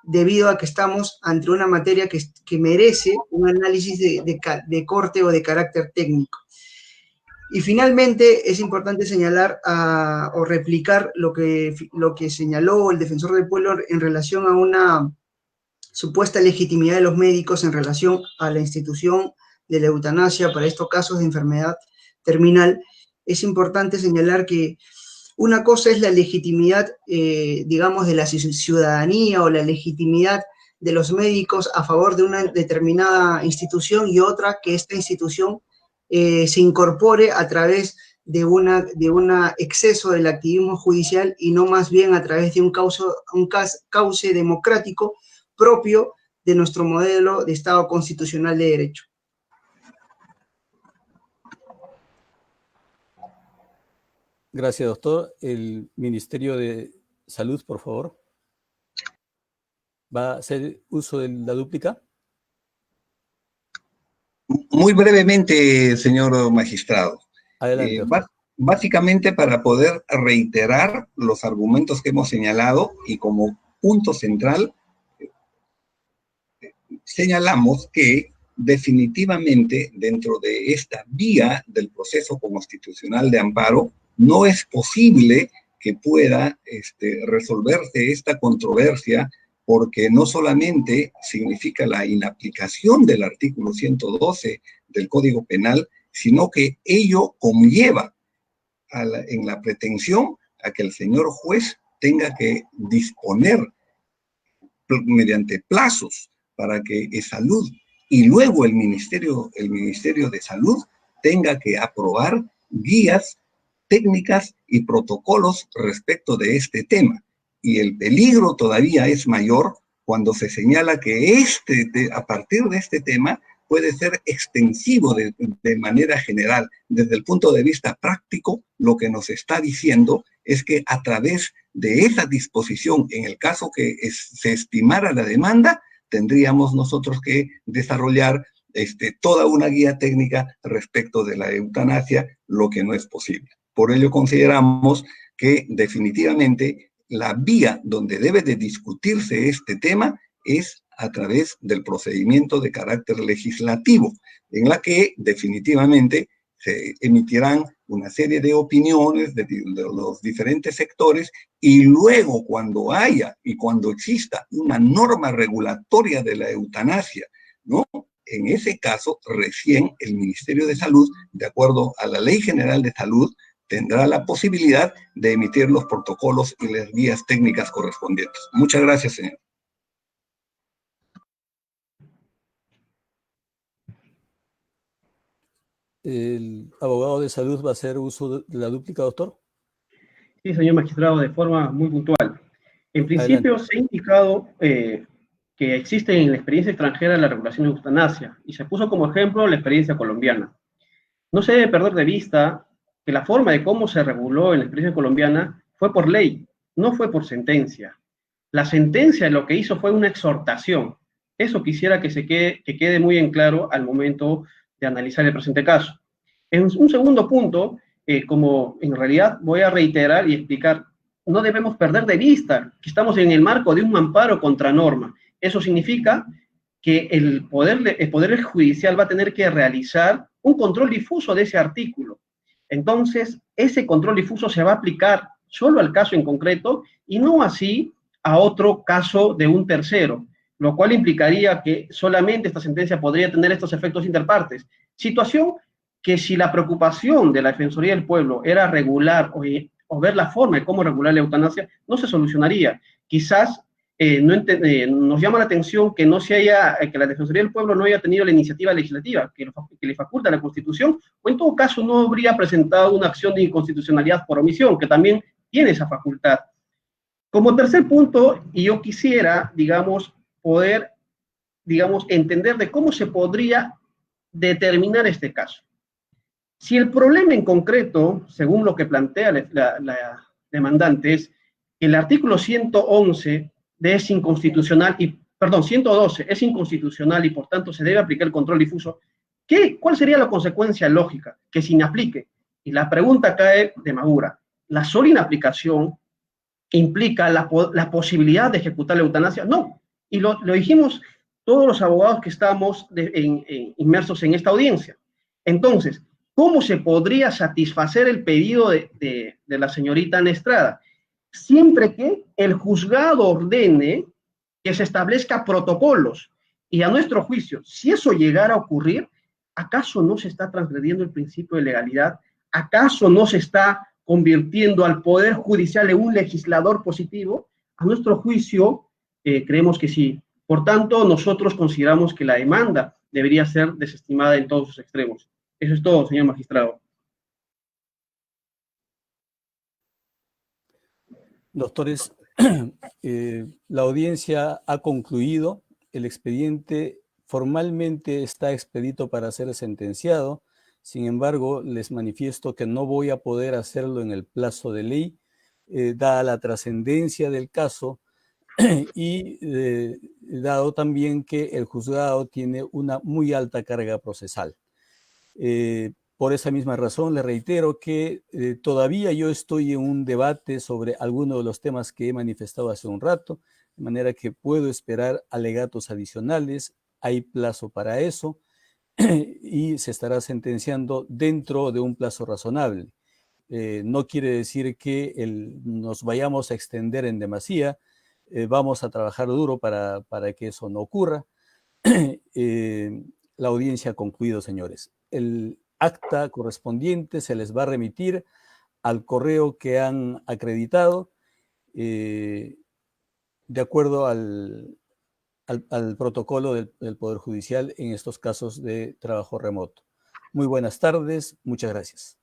debido a que estamos ante una materia que merece un análisis de corte o de carácter técnico. Y finalmente es importante señalar o replicar lo que señaló el defensor del pueblo en relación a una supuesta legitimidad de los médicos en relación a la institución de la eutanasia para estos casos de enfermedad terminal. Es importante señalar que Una cosa es la legitimidad, digamos, de la ciudadanía o la legitimidad de los médicos a favor de una determinada institución, y otra que esta institución se incorpore a través de un exceso del activismo judicial y no más bien a través de un cauce democrático propio de nuestro modelo de Estado constitucional de derecho. Gracias, doctor. El Ministerio de Salud, por favor. ¿Va a hacer uso de la dúplica? Muy brevemente, señor magistrado. Adelante. Básicamente para poder reiterar los argumentos que hemos señalado, y como punto central señalamos que definitivamente dentro de esta vía del proceso constitucional de amparo no es posible que pueda resolverse esta controversia, porque no solamente significa la inaplicación del artículo 112 del Código Penal, sino que ello conlleva en la pretensión a que el señor juez tenga que disponer mediante plazos para que Salud y luego el Ministerio de Salud tenga que aprobar guías técnicas y protocolos respecto de este tema. Y el peligro todavía es mayor cuando se señala que a partir de este tema puede ser extensivo de manera general. Desde el punto de vista práctico, lo que nos está diciendo es que a través de esa disposición, en el caso que se estimara la demanda, tendríamos nosotros que desarrollar toda una guía técnica respecto de la eutanasia, lo que no es posible. Por ello consideramos que definitivamente la vía donde debe de discutirse este tema es a través del procedimiento de carácter legislativo, en la que definitivamente se emitirán una serie de opiniones de los diferentes sectores, y luego cuando haya y cuando exista una norma regulatoria de la eutanasia, ¿no?, en ese caso recién el Ministerio de Salud, de acuerdo a la Ley General de Salud, tendrá la posibilidad de emitir los protocolos y las guías técnicas correspondientes. Muchas gracias, señor. ¿El abogado de salud va a hacer uso de la dúplica, doctor? Sí, señor magistrado, de forma muy puntual. En principio, se ha indicado que existe en la experiencia extranjera la regulación de eutanasia, y se puso como ejemplo la experiencia colombiana. No se debe perder de vista que la forma de cómo se reguló en la experiencia colombiana fue por ley, no fue por sentencia. La sentencia lo que hizo fue una exhortación. Eso quisiera que quede muy en claro al momento de analizar el presente caso. En un segundo punto, como en realidad voy a reiterar y explicar, no debemos perder de vista que estamos en el marco de un amparo contra norma. Eso significa que el Poder Judicial va a tener que realizar un control difuso de ese artículo. Entonces, ese control difuso se va a aplicar solo al caso en concreto y no así a otro caso de un tercero, lo cual implicaría que solamente esta sentencia podría tener estos efectos interpartes. Situación que, si la preocupación de la Defensoría del Pueblo era regular o ver la forma de cómo regular la eutanasia, no se solucionaría. Quizás nos llama la atención que que la Defensoría del Pueblo no haya tenido la iniciativa legislativa que le faculta la Constitución, o en todo caso no habría presentado una acción de inconstitucionalidad por omisión, que también tiene esa facultad. Como tercer punto, y yo quisiera, poder, entender de cómo se podría determinar este caso. Si el problema en concreto, según lo que plantea la demandante, es que el artículo 111 es inconstitucional, 112 es inconstitucional y por tanto se debe aplicar el control difuso, ¿cuál sería la consecuencia lógica? Que se inaplique. Y la pregunta cae de madura. ¿La sola inaplicación implica la posibilidad de ejecutar la eutanasia? No. Y lo dijimos todos los abogados que estamos inmersos en esta audiencia. Entonces, ¿cómo se podría satisfacer el pedido de la señorita Ana Estrada? Siempre que el juzgado ordene que se establezca protocolos. Y a nuestro juicio, si eso llegara a ocurrir, ¿acaso no se está transgrediendo el principio de legalidad? ¿Acaso no se está convirtiendo al Poder Judicial en un legislador positivo? A nuestro juicio, creemos que sí. Por tanto, nosotros consideramos que la demanda debería ser desestimada en todos sus extremos. Eso es todo, señor magistrado. Doctores, la audiencia ha concluido, el expediente formalmente está expedito para ser sentenciado. Sin embargo, les manifiesto que no voy a poder hacerlo en el plazo de ley, dada la trascendencia del caso y dado también que el juzgado tiene una muy alta carga procesal. Por esa misma razón, le reitero que todavía yo estoy en un debate sobre algunos de los temas que he manifestado hace un rato, de manera que puedo esperar alegatos adicionales, hay plazo para eso, y se estará sentenciando dentro de un plazo razonable. No quiere decir que nos vayamos a extender en demasía, vamos a trabajar duro para que eso no ocurra. La audiencia ha concluido, señores. El acta correspondiente se les va a remitir al correo que han acreditado de acuerdo al protocolo del Poder Judicial en estos casos de trabajo remoto. Muy buenas tardes, muchas gracias.